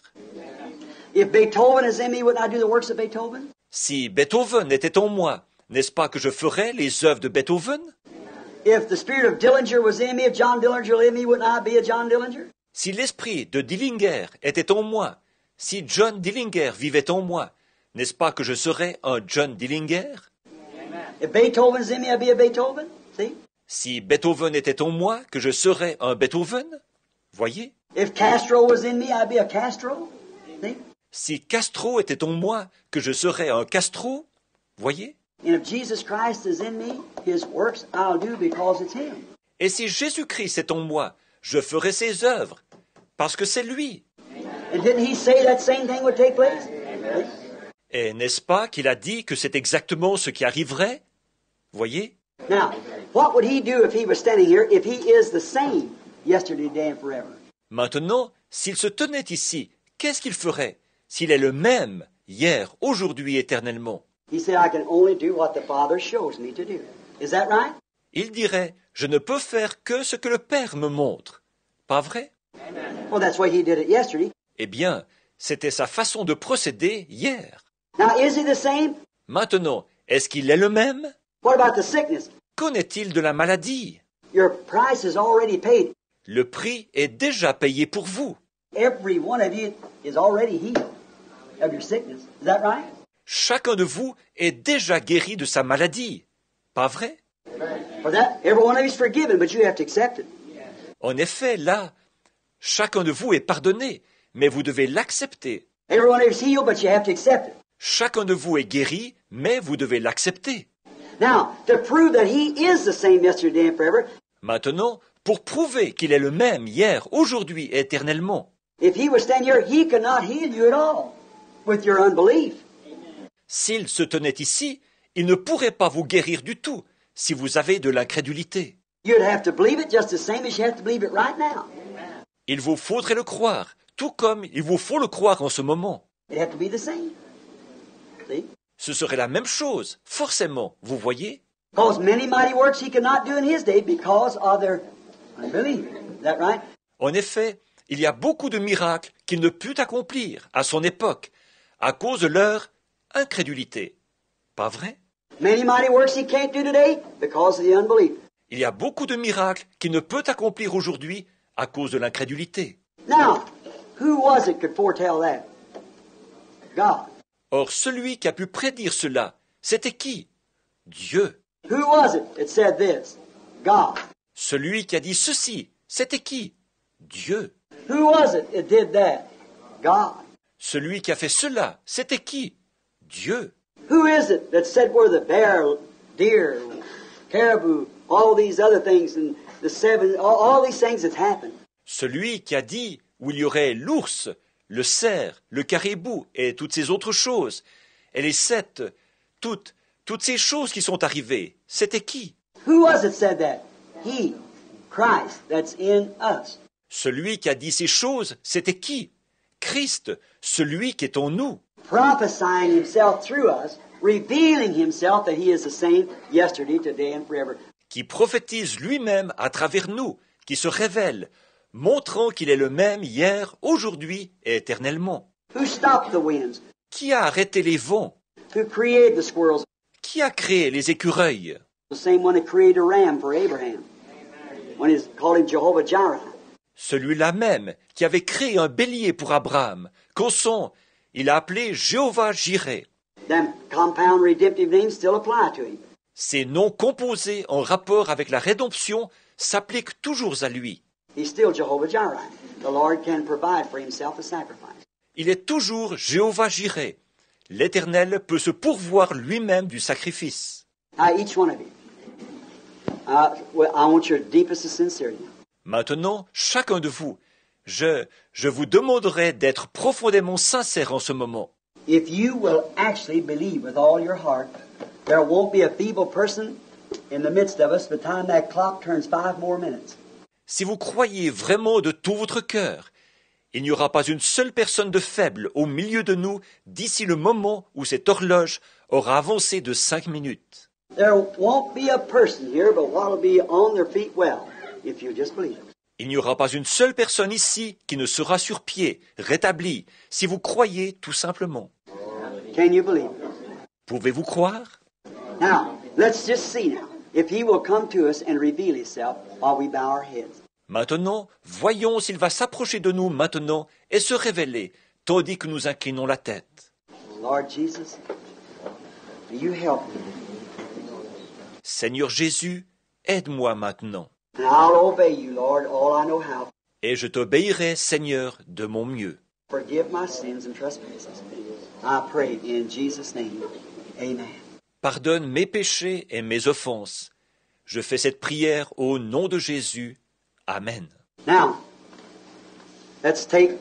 If Beethoven is in me, wouldn't I do the works of Beethoven? Si Beethoven était en moi, n'est-ce pas que je ferais les œuvres de Beethoven? If the spirit of Dillinger was in me, if John Dillinger lived in me, wouldn't I be a John Dillinger? Si l'esprit de Dillinger était en moi, si John Dillinger vivait en moi, n'est-ce pas que je serais un John Dillinger? If Beethoven is in me, I'd be a Beethoven. See? Si Beethoven était en moi, que je serais un Beethoven? Voyez? If Castro was in me, I'd be a Castro. See? Si Castro était en moi, que je serais un Castro? Voyez? And if Jesus Christ is in me, His works I'll do because it's Him. Et si Jésus-Christ est en moi, je ferai ses œuvres, parce que c'est lui. And didn't He say that same thing would take place? Et n'est-ce pas qu'il a dit que c'est exactement ce qui arriverait? Voyez? Now, what would He do if He was standing here, if He is the same yesterday, today, and forever? Maintenant, s'il se tenait ici, qu'est-ce qu'il ferait? S'il est le même, hier, aujourd'hui, éternellement. He said, I can only do what the Father shows me to do. Is that right? Il dirait, je ne peux faire que ce que le Père me montre. Pas vrai? Well, that's why He did it yesterday. Eh bien, c'était sa façon de procéder hier. Now, is He the same? Maintenant, est-ce qu'il est le même? What about the sickness? Qu'en est-il de la maladie? Your price is already paid. Le prix est déjà payé pour vous. Every one of you is already healed of your sickness. Is that right? Chacun de vous est déjà guéri de sa maladie. Pas vrai? For that, every one of you is forgiven, but you have to accept it. En effet, là, chacun de vous est pardonné, mais vous devez l'accepter. Every one of you is healed, but you have to accept it. Chacun de vous est guéri, mais vous devez l'accepter. Now, to prove that He is the same yesterday and forever, Maintenant, pour prouver qu'il est le même hier, aujourd'hui et éternellement, if He was standing here, He could not heal you at all with your unbelief. s'il se tenait ici, il ne pourrait pas vous guérir du tout si vous avez de l'incrédulité. You'd have to believe it just the same as you have to believe it right now. Il vous faudrait le croire, tout comme il vous faut le croire en ce moment. It'd have to be the same. See? Ce serait la même chose, forcément, vous voyez? Because many mighty works He could not do in His day because of their unbelief. Is that right? En effet, il y a beaucoup de miracles qu'il ne put accomplir à son époque à cause de leur incrédulité. Pas vrai? Many mighty works He can't do today because of the unbelief. Il y a beaucoup de miracles qu'il ne peut accomplir aujourd'hui à cause de l'incrédulité. Now, who was it could foretell that? God. Or, celui qui a pu prédire cela, c'était qui? Dieu. Who was it that said this? God. Celui qui a dit ceci, c'était qui? Dieu. Who was it that did that? God. Celui qui a fait cela, c'était qui? Dieu. Who is it that said where the bear, deer, caribou, all these other things, and the seven, all these things that's happened? Celui qui a dit où il y aurait l'ours, le cerf, le caribou et toutes ces autres choses, et les sept, toutes ces choses qui sont arrivées, c'était qui? Who was it said that? He, Christ, that's in us. Celui qui a dit ces choses, c'était qui? Christ, celui qui est en nous, Prophesying Himself through us, revealing Himself that He is the same yesterday, today, and forever. qui prophétise lui-même à travers nous, qui se révèle, montrant qu'il est le même hier, aujourd'hui et éternellement. Who stopped the winds? Qui a arrêté les vents? Who created the squirrels? Qui a créé les écureuils? The same one that created a ram for Abraham when He called him Jehovah Jireh. Celui-là même qui avait créé un bélier pour Abraham, qu'au son, il a appelé Jéhovah Jireh. Them compound redemptive names still apply to Him. Ces noms composés en rapport avec la rédemption s'appliquent toujours à lui. He's still Jehovah Jireh. The Lord can provide for Himself a sacrifice. Il est toujours Jéhovah Jireh. L'Éternel peut se pourvoir lui-même du sacrifice. Now, each one of you, Well, I want your deepest sincerity. Maintenant, chacun de vous, je vous demanderai d'être profondément sincère en ce moment. If you will actually believe with all your heart, there won't be a feeble person in the midst of us by the time that clock turns 5 more minutes. Si vous croyez vraiment de tout votre cœur, il n'y aura pas une seule personne de faible au milieu de nous d'ici le moment où cette horloge aura avancé de 5 minutes. There won't be a person here but what'll be on their feet well, if you just believe it. Il n'y aura pas une seule personne ici qui ne sera sur pied, rétablie, si vous croyez tout simplement. Can you believe it? Pouvez-vous croire? Now, let's just see now. If he will come to us and reveal himself while we bow our heads. Maintenant, voyons s'il va s'approcher de nous maintenant et se révéler, tandis que nous inclinons la tête. Lord Jesus, will you help me? Seigneur Jésus, aide-moi maintenant. And I'll obey you, Lord, all I know how. Et je t'obéirai, Seigneur, de mon mieux. Forgive my sins and trespasses. I pray in Jesus' name. Amen. Pardonne mes péchés et mes offenses. Je fais cette prière au nom de Jésus. Amen. Now, let's take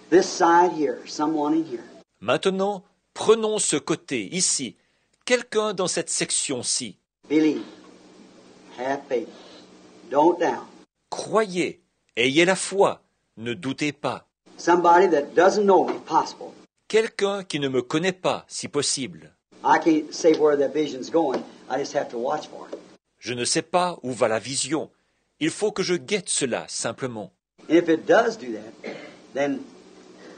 this side here, someone in here. Maintenant, prenons ce côté, ici, quelqu'un dans cette section-ci. Believe. Have faith. Don't doubt. Croyez, ayez la foi, ne doutez pas. Somebody that doesn't know me, if possible. Quelqu'un qui ne me connaît pas, si possible. I can't say where the vision's going. I just have to watch for it. Je ne sais pas où va la vision. Il faut que je guette cela, simplement. And if it does do that, then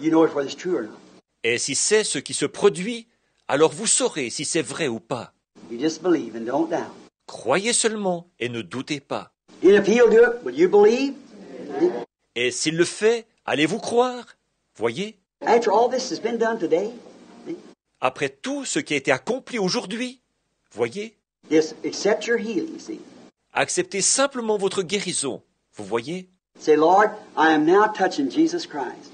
you know whether it's true or not. Et si c'est ce qui se produit, alors vous saurez si c'est vrai ou pas. You just believe and don't doubt. Croyez seulement et ne doutez pas. And if he'll do it, will you believe? Et s'il le fait, allez-vous croire? Voyez, After all this has been done today, après tout ce qui a été accompli aujourd'hui, voyez, just accept your healing, see. acceptez simplement votre guérison. Vous voyez? Say, Lord, I am now touching Jesus Christ.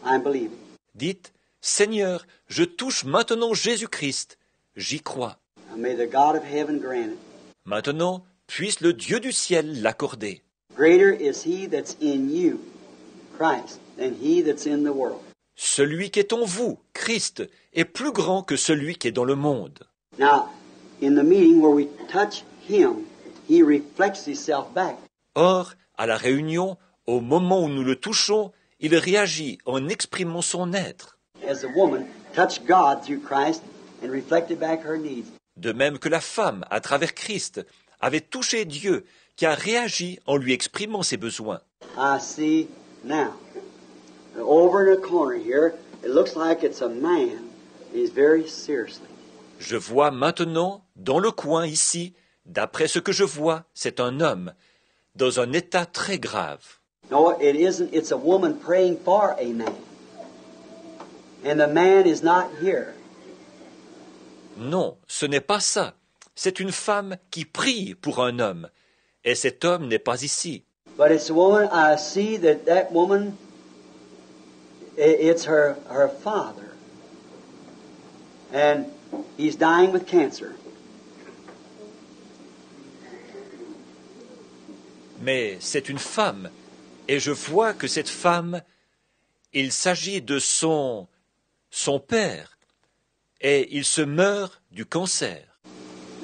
I am believing. Dites, Seigneur, je touche maintenant Jésus-Christ. J'y crois. And may the God of heaven grant it. Maintenant, puisse le Dieu du ciel l'accorder. Greater is he that's in you, Christ, than he that's in the world. Celui qui est en vous, Christ, est plus grand que celui qui est dans le monde. Now, in the meeting where we touch him, he reflects himself back. Or, à la réunion, au moment où nous le touchons, il réagit en exprimant son être. As the woman touched God through Christ and reflected back her needs. De même que la femme, à travers Christ, avait touché Dieu, qui a réagi en lui exprimant ses besoins. I see now, over in the corner here, it looks like it's a man. He's very seriously. Je vois maintenant, dans le coin ici, d'après ce que je vois, c'est un homme, dans un état très grave. No, it isn't. It's a woman praying for a man. And the man is not here. Non, ce n'est pas ça. C'est une femme qui prie pour un homme, et cet homme n'est pas ici. But it's a woman, I see that woman, it's her father. And he's dying with cancer. Mais c'est une femme, et je vois que cette femme, il s'agit de son père, et il se meurt du cancer.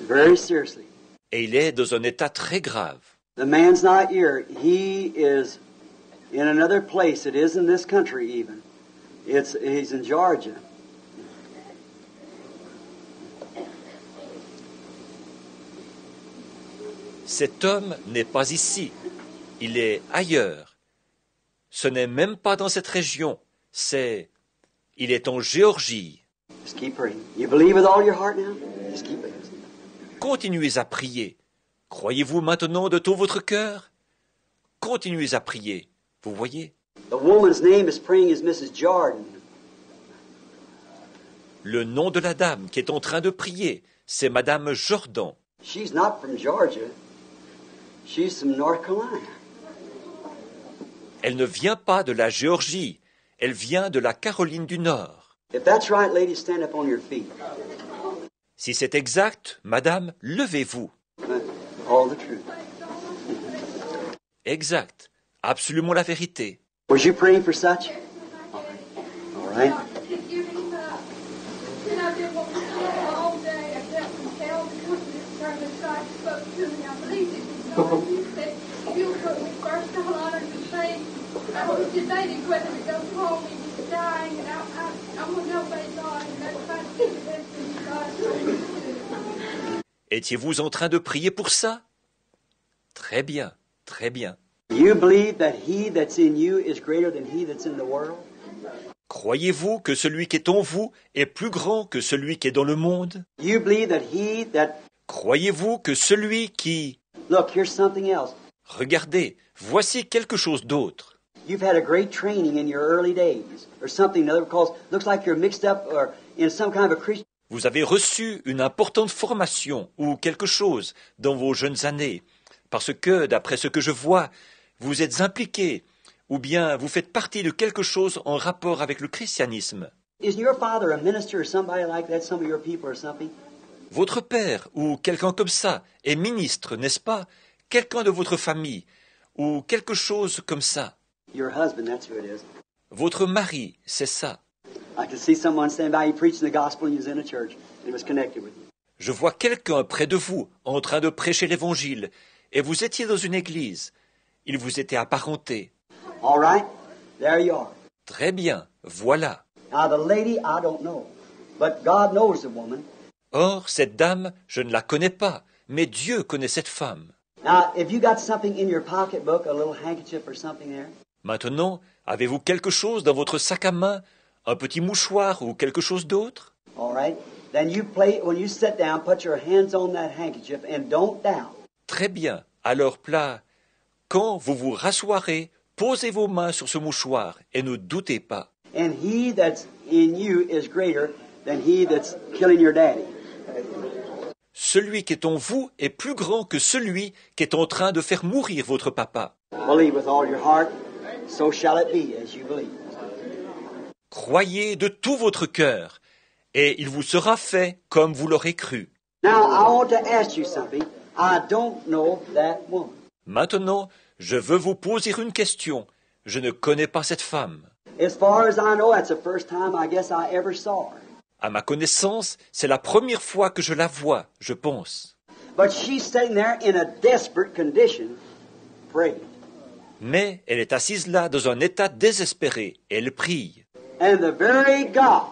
Very seriously. Et il est dans un état très grave. The man's not here. He is in another place. It isn't this country even. He's in Georgia. Cet homme n'est pas ici. Il est ailleurs. Ce n'est même pas dans cette région. Il est en Géorgie. Just keep praying. You believe with all your heart now? Just keep praying. Continuez à prier. Croyez-vous maintenant de tout votre cœur? Continuez à prier. Vous voyez? The woman's name is praying is Mrs. Jordan. Le nom de la dame qui est en train de prier, c'est Madame Jordan. She's not from Georgia. She's from North Carolina. Elle ne vient pas de la Géorgie. Elle vient de la Caroline du Nord. If that's right, ladies, stand up on your feet. Si c'est exact, Madame, levez-vous. All the truth. Exact. Absolument la vérité. Was you praying for such? All right. Étiez-vous en train de prier pour ça? Très bien, très bien. You believe that he that's in you is greater than he that's in the world? Croyez-vous que celui qui est en vous est plus grand que celui qui est dans le monde? You believe that he that... Croyez-vous que celui qui... Look, here's something else. Regardez, voici quelque chose d'autre. You've had a great training in your early days, or something other, because it looks like you're mixed up or in some kind of a Christian... Vous avez reçu une importante formation ou quelque chose dans vos jeunes années, parce que, d'après ce que je vois, vous êtes impliqué, ou bien vous faites partie de quelque chose en rapport avec le christianisme. Is your father a minister or somebody like that, some of your people or something? Votre père ou quelqu'un comme ça est ministre, n'est-ce pas? Quelqu'un de votre famille ou quelque chose comme ça. Your husband, that's who it is. Votre mari, c'est ça. I could see someone standing by you preaching the gospel and he was in a church and he was connected with you. Je vois quelqu'un près de vous en train de prêcher l'évangile et vous étiez dans une église. Il vous était apparenté. All right, there you are. Très bien, voilà. Now the lady, I don't know, but God knows the woman. Or, cette dame, je ne la connais pas, mais Dieu connaît cette femme. Now, if you got something in your pocketbook, a little handkerchief or something there, Maintenant, avez-vous quelque chose dans votre sac à main, un petit mouchoir ou quelque chose d'autre? all right, then you play, when you sit down, put your hands on that handkerchief and don't doubt. Très bien. Alors, plat, quand vous vous rasseoirez, posez vos mains sur ce mouchoir et ne doutez pas. And he that's in you is greater than he that's killing your daddy. Celui qui est en vous est plus grand que celui qui est en train de faire mourir votre papa. Believe with all your heart, so shall it be as you believe. Croyez de tout votre cœur, et il vous sera fait comme vous l'aurez cru. Now, I want to ask you something. I don't know that woman. Maintenant, je veux vous poser une question. Je ne connais pas cette femme. As far as I know, that's the first time I guess I ever saw her. À ma connaissance, c'est la première fois que je la vois, je pense. But she's sitting there in a desperate condition, praying. Mais elle est assise là dans un état désespéré. Elle prie. And the very God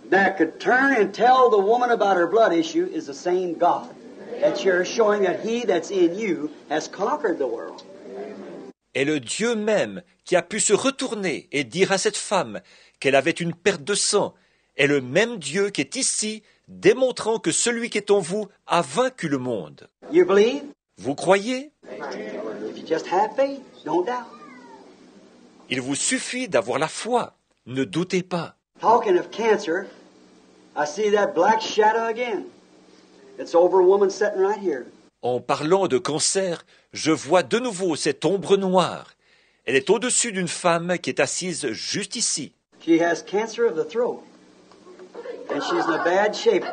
that could turn and tell the woman about her blood issue is the same God that you're showing that he that's in you has conquered the world. Et le Dieu même qui a pu se retourner et dire à cette femme qu'elle avait une perte de sang est le même Dieu qui est ici, démontrant que celui qui est en vous a vaincu le monde. You believe? Vous croyez? If you just have faith, don't doubt. Il vous suffit d'avoir la foi. Ne doutez pas. Talking of cancer, I see that black shadow again. It's over a woman sitting right here. En parlant de cancer, je vois de nouveau cette ombre noire. Elle est au-dessus d'une femme qui est assise juste ici. She has cancer of the throat. And she's in a bad shape.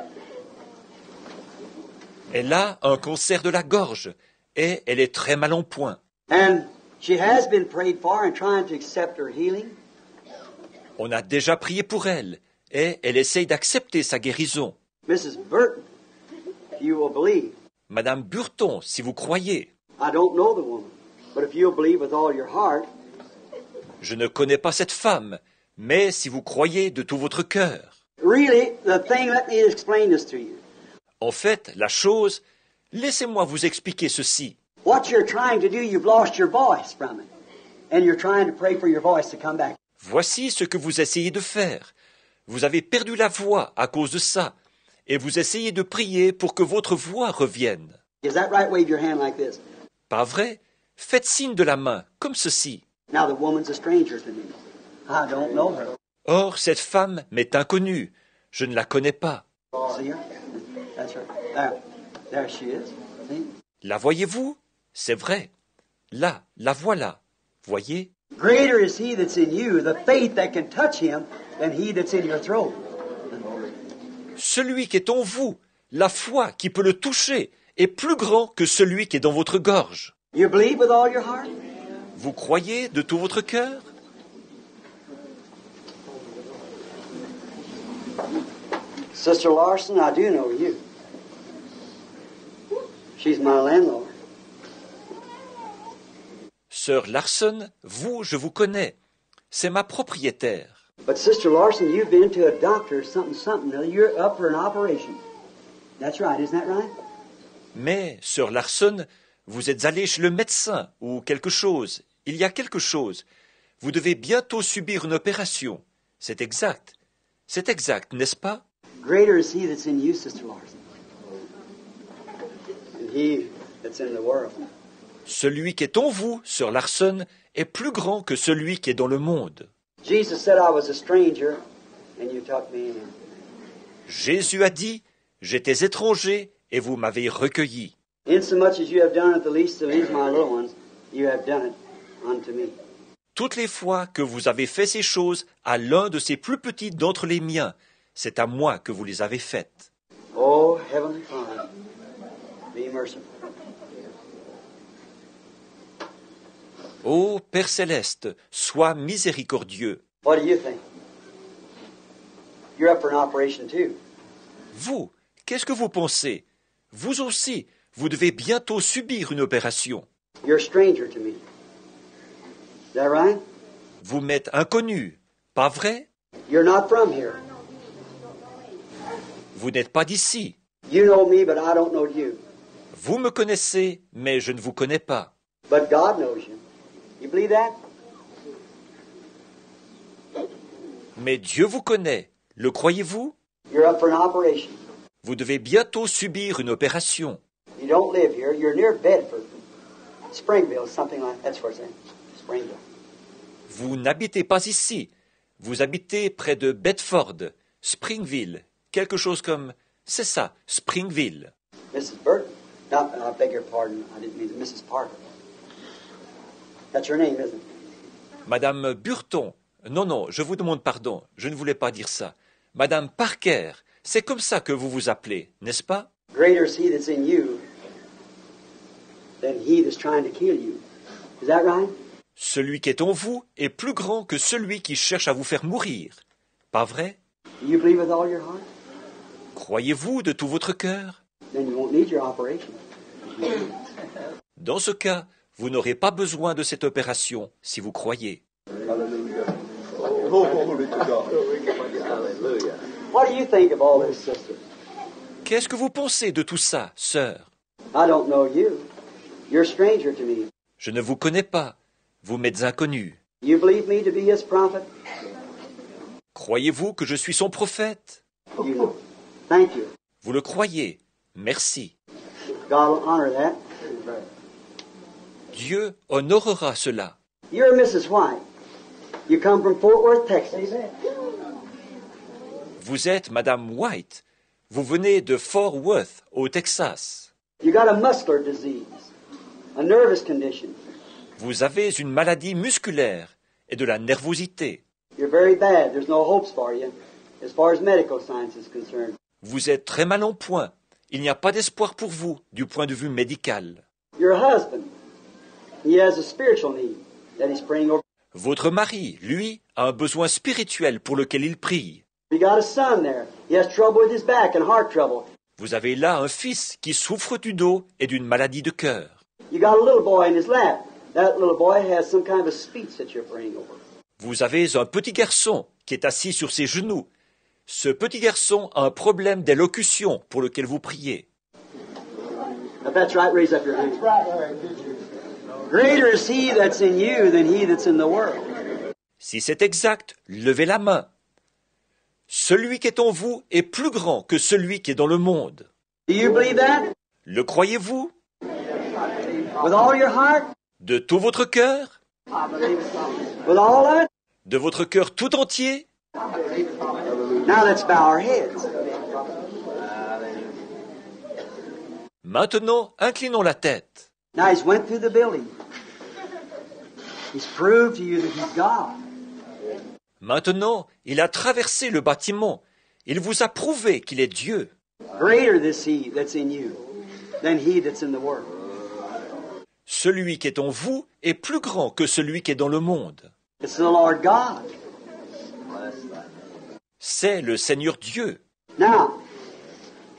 Elle a un cancer de la gorge et elle est très mal en point. And she has been prayed for and trying to accept her healing. On a déjà prié pour elle et elle essaye d'accepter sa guérison. Mrs. Burton, if you will believe. Madame Burton, si vous croyez. I don't know the woman, but if you'll believe with all your heart, Je ne connais pas cette femme, mais si vous croyez de tout votre cœur. really, the thing, let me explain this to you. En fait, la chose, laissez-moi vous expliquer ceci. What you're trying to do, you've lost your voice from it. And you're trying to pray for your voice to come back. Voici ce que vous essayez de faire. Vous avez perdu la voix à cause de ça, et vous essayez de prier pour que votre voix revienne. Is that right? Wave your hand like this. Pas vrai? Faites signe de la main, comme ceci. Now the woman's a stranger to me. I don't know her. Or, cette femme m'est inconnue. Je ne la connais pas. See her? That's her. There she is. See? La voyez-vous? C'est vrai. Là, la voilà. Voyez? Greater is he that's in you, the faith that can touch him, than he that's in your throat. Celui qui est en vous, la foi qui peut le toucher, est plus grand que celui qui est dans votre gorge. You believe with all your heart? Vous croyez de tout votre cœur? Sister Larson, I do know you. She's my landlord. Sœur Larson, vous, je vous connais. C'est ma propriétaire. But Sister Larson, you've been to a doctor, something. You're up for an operation. That's right, isn't that right? Mais, sœur Larson, vous êtes allée chez le médecin ou quelque chose. Il y a quelque chose. Vous devez bientôt subir une opération. C'est exact. C'est exact, n'est-ce pas? Greater is he that's in you, Sister Larson, than he that's in the world. Celui qui est en vous, sœur Larson, est plus grand que celui qui est dans le monde. Jesus said I was a stranger, and you took me in. Jésus a dit, « J'étais étranger et vous m'avez recueilli. » Insomuch as you have done it the least of these my little ones, you have done it unto me. Toutes les fois que vous avez fait ces choses à l'un de ces plus petits d'entre les miens, c'est à moi que vous les avez faites. Oh, Heavenly Father, be merciful. Ô Père céleste, sois miséricordieux. What do you think? You're up for an operation too. Vous, qu'est-ce que vous pensez? Vous aussi, vous devez bientôt subir une opération. You're a stranger to me. Is that right? Vous m'êtes inconnu, pas vrai? You're not from here. Vous n'êtes pas d'ici. You know me, but I don't know you. Vous me connaissez, mais je ne vous connais pas. But God knows you. You believe that? Mais Dieu vous connaît. Le croyez-vous? You're up for an operation. Vous devez bientôt subir une opération. You don't live here. You're near Bedford. Springville, something like that's where it's at. Springville. Vous n'habitez pas ici. Vous habitez près de Bedford, Springville, quelque chose comme... C'est ça, Springville. Mrs. Burton. No, I beg your pardon. I didn't mean Mrs. Parker. That's your name, isn't it? Madame Burton. Non, je vous demande pardon. Je ne voulais pas dire ça. Madame Parker. C'est comme ça que vous vous appelez, n'est-ce pas? Greater is he that's in you than he that's trying to kill you. Is that right? Celui qui est en vous est plus grand que celui qui cherche à vous faire mourir. Pas vrai? Do you believe with all your heart? Croyez-vous de tout votre cœur? Then you won't need your operation. Dans ce cas, vous n'aurez pas besoin de cette opération si vous croyez. What do you think of all this, sister? Qu'est-ce que vous pensez de tout ça, sœur? I don't know you. You're a stranger to me. Je ne vous connais pas. Vous m'êtes inconnu. You believe me to be his prophet? Croyez-vous que je suis son prophète? You know. Thank you. Vous le croyez. Merci. God will honor that. Dieu honorera cela. You're Mrs. White. You come from Fort Worth, Texas. Vous êtes Madame White. Vous venez de Fort Worth, au Texas. You got a muscular disease, a nervous condition. Vous avez une maladie musculaire et de la nervosité. You're very bad. There's no hopes for you as far as medical science is concerned. Vous êtes très mal en point. Il n'y a pas d'espoir pour vous du point de vue médical. Your husband, he has a spiritual need that he's praying over. Votre mari, lui, a un besoin spirituel pour lequel il prie. You got a son there. He has trouble with his back and heart trouble. Vous avez là un fils qui souffre du dos et d'une maladie de cœur. You got a little boy in his lap. That little boy has some kind of a speech that you're praying over. Vous avez un petit garçon qui est assis sur ses genoux. Ce petit garçon a un problème d'élocution pour lequel vous priez. If that's right, raise up your hand. Greater is he that's in you than he that's in the world. Si c'est exact, levez la main. Celui qui est en vous est plus grand que celui qui est dans le monde. Do you believe that? Le croyez-vous? With all your heart? De tout votre cœur? With all of it? De votre cœur tout entier? Now let's bow our heads. Maintenant, inclinons la tête. Now he's went through the building. He's proved to you that he's God. Maintenant, il a traversé le bâtiment. Il vous a prouvé qu'il est Dieu. Greater is he that's in you than he that's in the world. Celui qui est en vous est plus grand que celui qui est dans le monde. It's the Lord God. C'est le Seigneur Dieu. Now,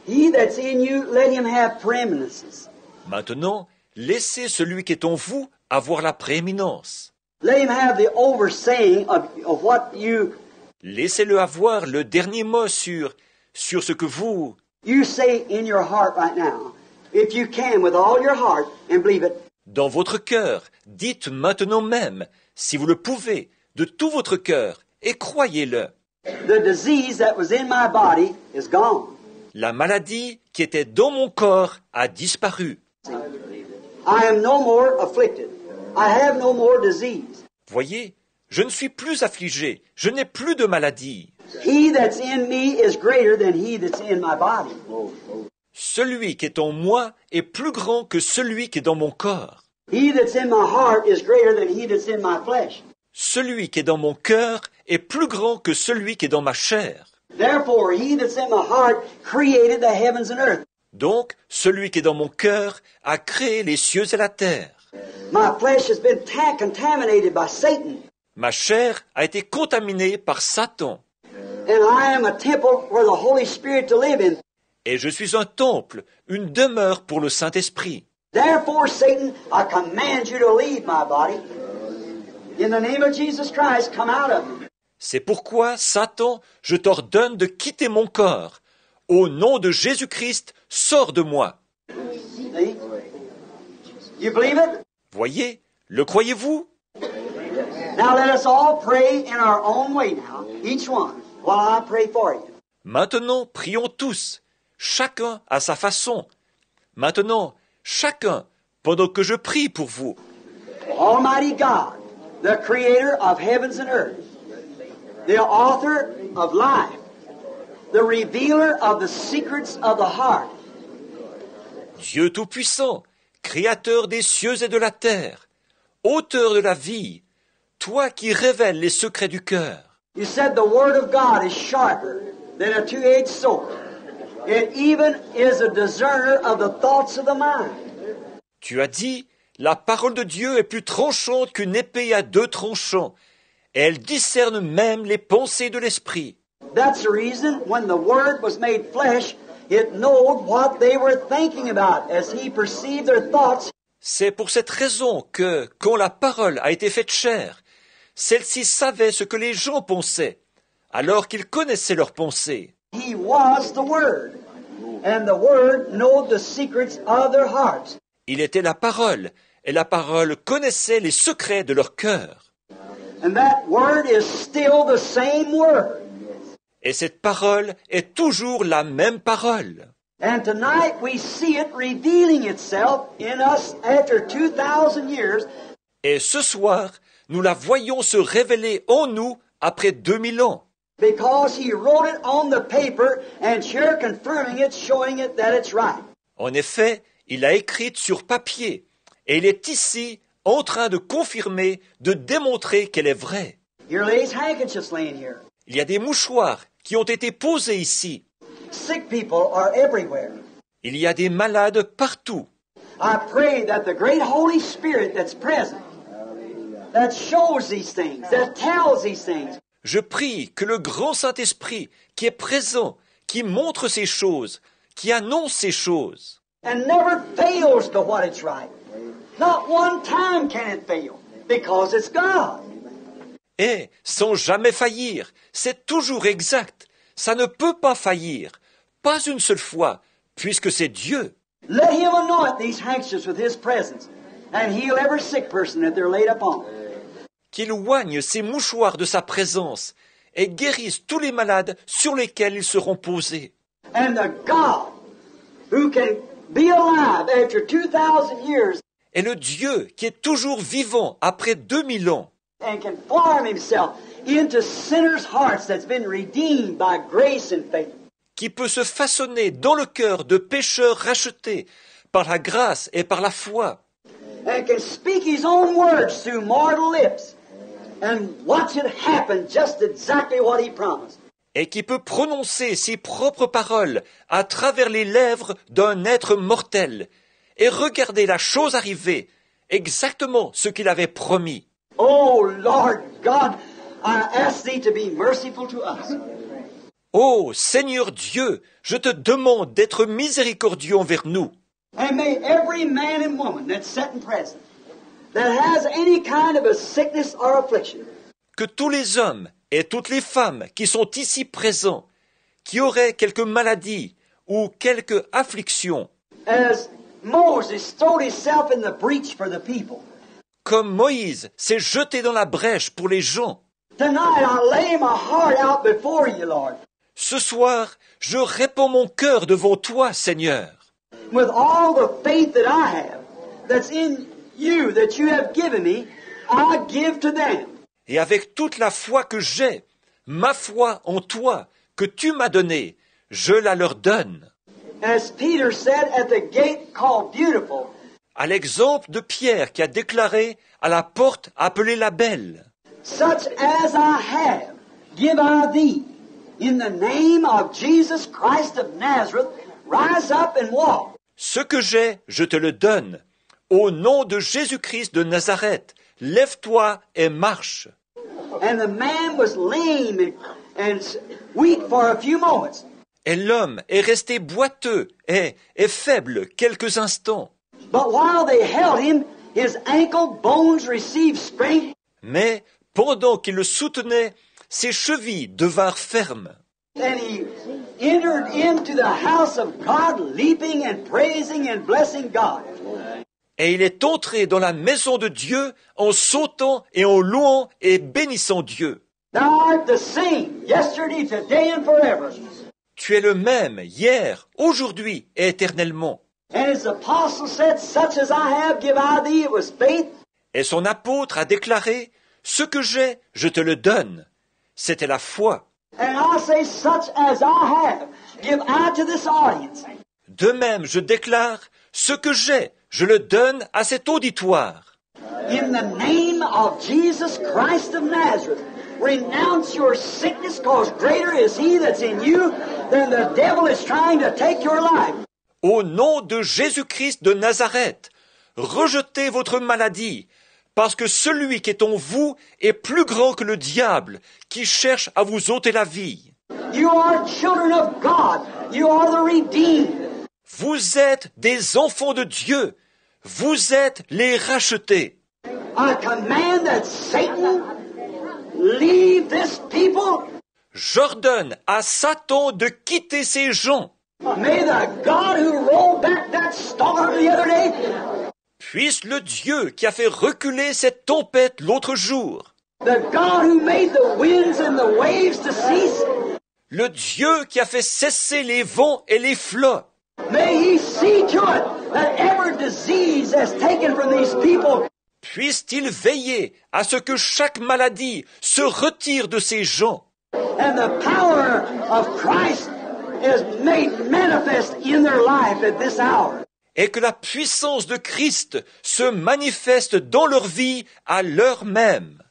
he that's in you, let him have preeminences. Maintenant, laissez celui qui est en vous avoir la prééminence. Let him have the oversaying of what you Laissez-le avoir le dernier mot sur ce que vous... say in your heart right now. If you can, with all your heart, and believe it. Dans votre cœur, dites maintenant même, si vous le pouvez, de tout votre cœur, et croyez-le. The disease that was in my body is gone. La maladie qui était dans mon corps a disparu. I am no more afflicted. I have no more disease. Voyez, je ne suis plus affligé, je n'ai plus de maladie. He that's in me is greater than he that's in my body. Celui qui est en moi est plus grand que celui qui est dans mon corps. He that's in my heart is greater than he that's in my flesh. Celui qui est dans mon cœur est plus grand que celui qui est dans ma chair. Therefore, he that's in my heart created the heavens and earth. Donc, celui qui est dans mon cœur a créé les cieux et la terre. My flesh has been contaminated by Satan, Ma chair a été contaminée par Satan. and I am a temple for the Holy Spirit to live in. Et je suis un temple, une demeure pour le Saint-Esprit. Therefore, Satan, I command you to leave my body. In the name of Jesus Christ, come out of me. C'est pourquoi, Satan, je t'ordonne de quitter mon corps. Au nom de Jésus-Christ, sors de moi. See? You believe it? Voyez, le croyez-vous? Now let us all pray in our own way now, each one, while I pray for you. Maintenant, prions tous, chacun à sa façon. Maintenant, chacun, pendant que je prie pour vous. Almighty God, the creator of heavens and earth, the author of life, the revealer of the secrets of the heart, Dieu Tout-Puissant, Créateur des cieux et de la terre, Auteur de la vie, toi qui révèles les secrets du cœur. you said the word of God is sharper than a two-edged sword. It even is a discerner of the thoughts of the mind. Tu as dit, la parole de Dieu est plus tranchante qu'une épée à deux tranchants, et elle discerne même les pensées de l'esprit. That's the reason when the Word was made flesh, it knowed what they were thinking about as He perceived their thoughts. C'est pour cette raison que, quand la parole a été faite chair, celle-ci savait ce que les gens pensaient, alors qu'ils connaissaient leurs pensées. He was the Word, and the Word knowed the secrets of their hearts. Il était la parole, et la parole connaissait les secrets de leur cœur. And that Word is still the same Word. Et cette parole est toujours la même parole. And tonight we see it revealing itself in us after 2,000 years. Et ce soir, nous la voyons se révéler en nous après 2000 ans. Because he wrote it on the paper and here confirming it, showing it that it's right. En effet, il l'a écrite sur papier, et il est ici en train de confirmer, de démontrer qu'elle est vraie. Here lays handkerchiefs laying here. Il y a des mouchoirs qui ont été posés ici. Sick people are everywhere. Il y a des malades partout. I pray that the great Holy Spirit that's present, that shows these things, that tells these things, Je prie que le grand Saint-Esprit qui est présent, qui montre ces choses, qui annonce ces choses, and never fails to what it's right. Not one time can it fail, because it's God. et, sans jamais faillir, c'est toujours exact, ça ne peut pas faillir, pas une seule fois, puisque c'est Dieu. Let him anoint these handkerchiefs with his presence, and heal every sick person that they're laid upon. Qu'il oigne ces mouchoirs de sa présence et guérisse tous les malades sur lesquels ils seront posés. And the God who can be alive after 2,000 years Et le Dieu qui est toujours vivant après 2000 ans, and can form himself into sinners' hearts that's been redeemed by grace and faith. qui peut se façonner dans le cœur de pécheurs rachetés par la grâce et par la foi, And can speak his own words through mortal lips and watch it happen just exactly what he promised. et qui peut prononcer ses propres paroles à travers les lèvres d'un être mortel et regarder la chose arriver, exactement ce qu'il avait promis. Oh, Lord God, I ask Thee to be merciful to us. Ô Seigneur Dieu, je te demande d'être miséricordieux envers nous. And may every man and woman that's sitting present, that has any kind of a sickness or affliction, Que tous les hommes et toutes les femmes qui sont ici présents, qui auraient quelque maladie ou quelque affliction, as Moses throwed himself in the breach for the people, comme Moïse s'est jeté dans la brèche pour les gens, tonight I lay my heart out before you, Lord. ce soir, je répands mon cœur devant toi, Seigneur. With all the faith that I have, that's in you, that you have given me, I give to them. Et avec toute la foi que j'ai, ma foi en toi, que tu m'as donnée, je la leur donne. As Peter said at the gate called Beautiful, À l'exemple de Pierre qui a déclaré à la porte appelée la Belle, such as I have, give I thee. In the name of Jesus Christ of Nazareth, rise up and walk. ce que j'ai, je te le donne. Au nom de Jésus-Christ de Nazareth, lève-toi et marche. And the man was lame and weak for a few moments. Et l'homme est resté boiteux et faible quelques instants. But while they held him, his ankle bones received strength, Mais pendant qu'il le soutenait, ses chevilles devinrent fermes. and he entered into the house of God, leaping and praising and blessing God. Et il est entré dans la maison de Dieu en sautant et en louant et bénissant Dieu. Thou art the same, yesterday, today, and forever. Tu es le même hier, aujourd'hui et éternellement. And his apostle said, such as I have, give I thee. It was faith. Et son apôtre a déclaré, ce que j'ai, je te le donne. C'était la foi. And I say, such as I have, give I to this audience. De même, je déclare, ce que j'ai, je le donne à cet auditoire. In the name of Jesus Christ of Nazareth, renounce your sickness, cause greater is he that's in you than the devil is trying to take your life. Au nom de Jésus-Christ de Nazareth, rejetez votre maladie, parce que celui qui est en vous est plus grand que le diable qui cherche à vous ôter la vie. You are children of God. You are the redeemed. Vous êtes des enfants de Dieu. Vous êtes les rachetés. I command that Satan leave this people. J'ordonne à Satan de quitter ces gens. May the God who rolled back that storm the other day, Puisse le Dieu qui a fait reculer cette tempête l'autre jour, the God who made the winds and the waves to cease, le Dieu qui a fait cesser les vents et les flots, may he see to it that every disease that's taken from these people, puisse-t-il veiller à ce que chaque maladie se retire de ces gens and the power of Christ is made manifest in their life at this hour. et que la puissance de Christ se manifeste dans leur vie à l'heure même.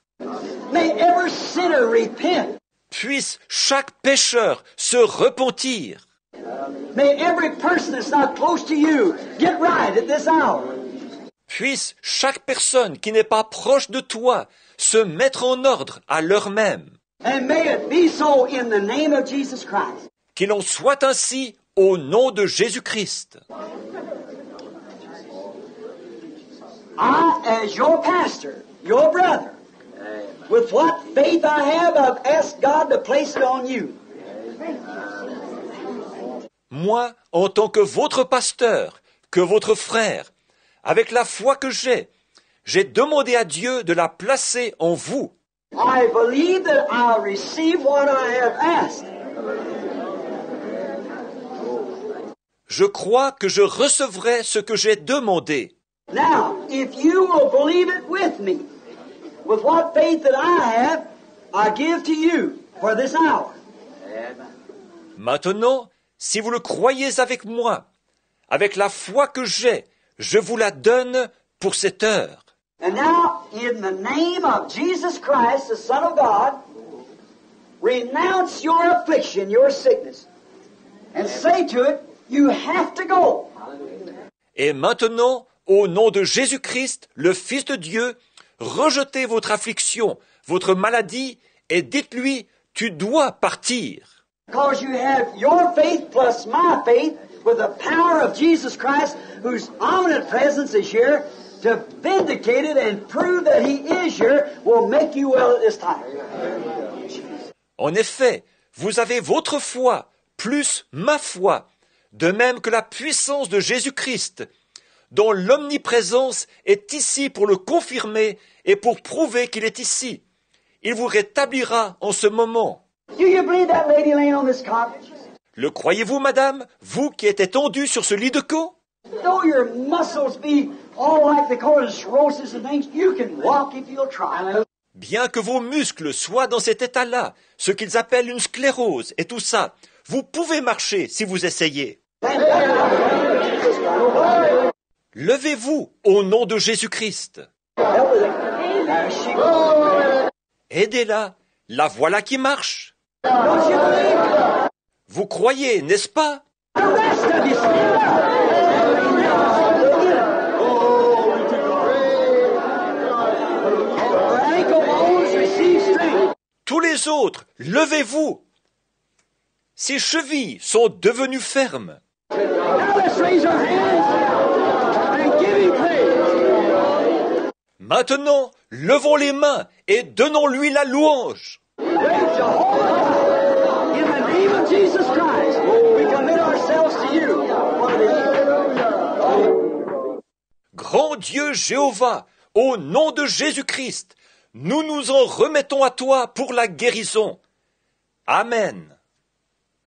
May every sinner repent. Puisse chaque pécheur se repentir. May every person that's not close to you get right at this hour. Puisse chaque personne qui n'est pas proche de toi se mettre en ordre à l'heure même. And may it be so in the name of Jesus Christ. Qu'il en soit ainsi au nom de Jésus-Christ. I, as your pastor, your brother, with what faith I have, I've asked God to place it on you. Moi, en tant que votre pasteur, que votre frère, avec la foi que j'ai demandé à Dieu de la placer en vous. I believe that I'll receive what I have asked. Je crois que je recevrai ce que j'ai demandé. Now, if you will believe it with me, with what faith that I have, I give to you for this hour. Maintenant, si vous le croyez avec moi, avec la foi que j'ai, je vous la donne pour cette heure. And now, in the name of Jesus Christ, the Son of God, renounce your affliction, your sickness, and say to it, you have to go. Et maintenant, au nom de Jésus-Christ, le Fils de Dieu, rejetez votre affliction, votre maladie, et dites-lui, tu dois partir. Because you have your faith plus my faith with the power of Jesus Christ, whose omnipotent presence is here, to vindicate it and prove that He is here, will make you well at this time. En effet, vous avez votre foi, plus ma foi, de même que la puissance de Jésus-Christ, dont l'omniprésence est ici pour le confirmer et pour prouver qu'il est ici. Il vous rétablira en ce moment. Do you believe that lady laying on this cot? Le croyez-vous, madame, vous qui êtes étendue sur ce lit de camp? Though your muscles be all like the color of cirrhosis and things, you can walk if you'll try. Bien que vos muscles soient dans cet état-là, ce qu'ils appellent une sclérose et tout ça, vous pouvez marcher si vous essayez. Levez-vous au nom de Jésus-Christ. Aidez-la, la voilà qui marche. Vous croyez, n'est-ce pas? Tous les autres, levez-vous. Ses chevilles sont devenues fermes. Maintenant, levons les mains et donnons-lui la louange. Grand Dieu Jéhovah, au nom de Jésus-Christ, nous nous en remettons à toi pour la guérison. Amen.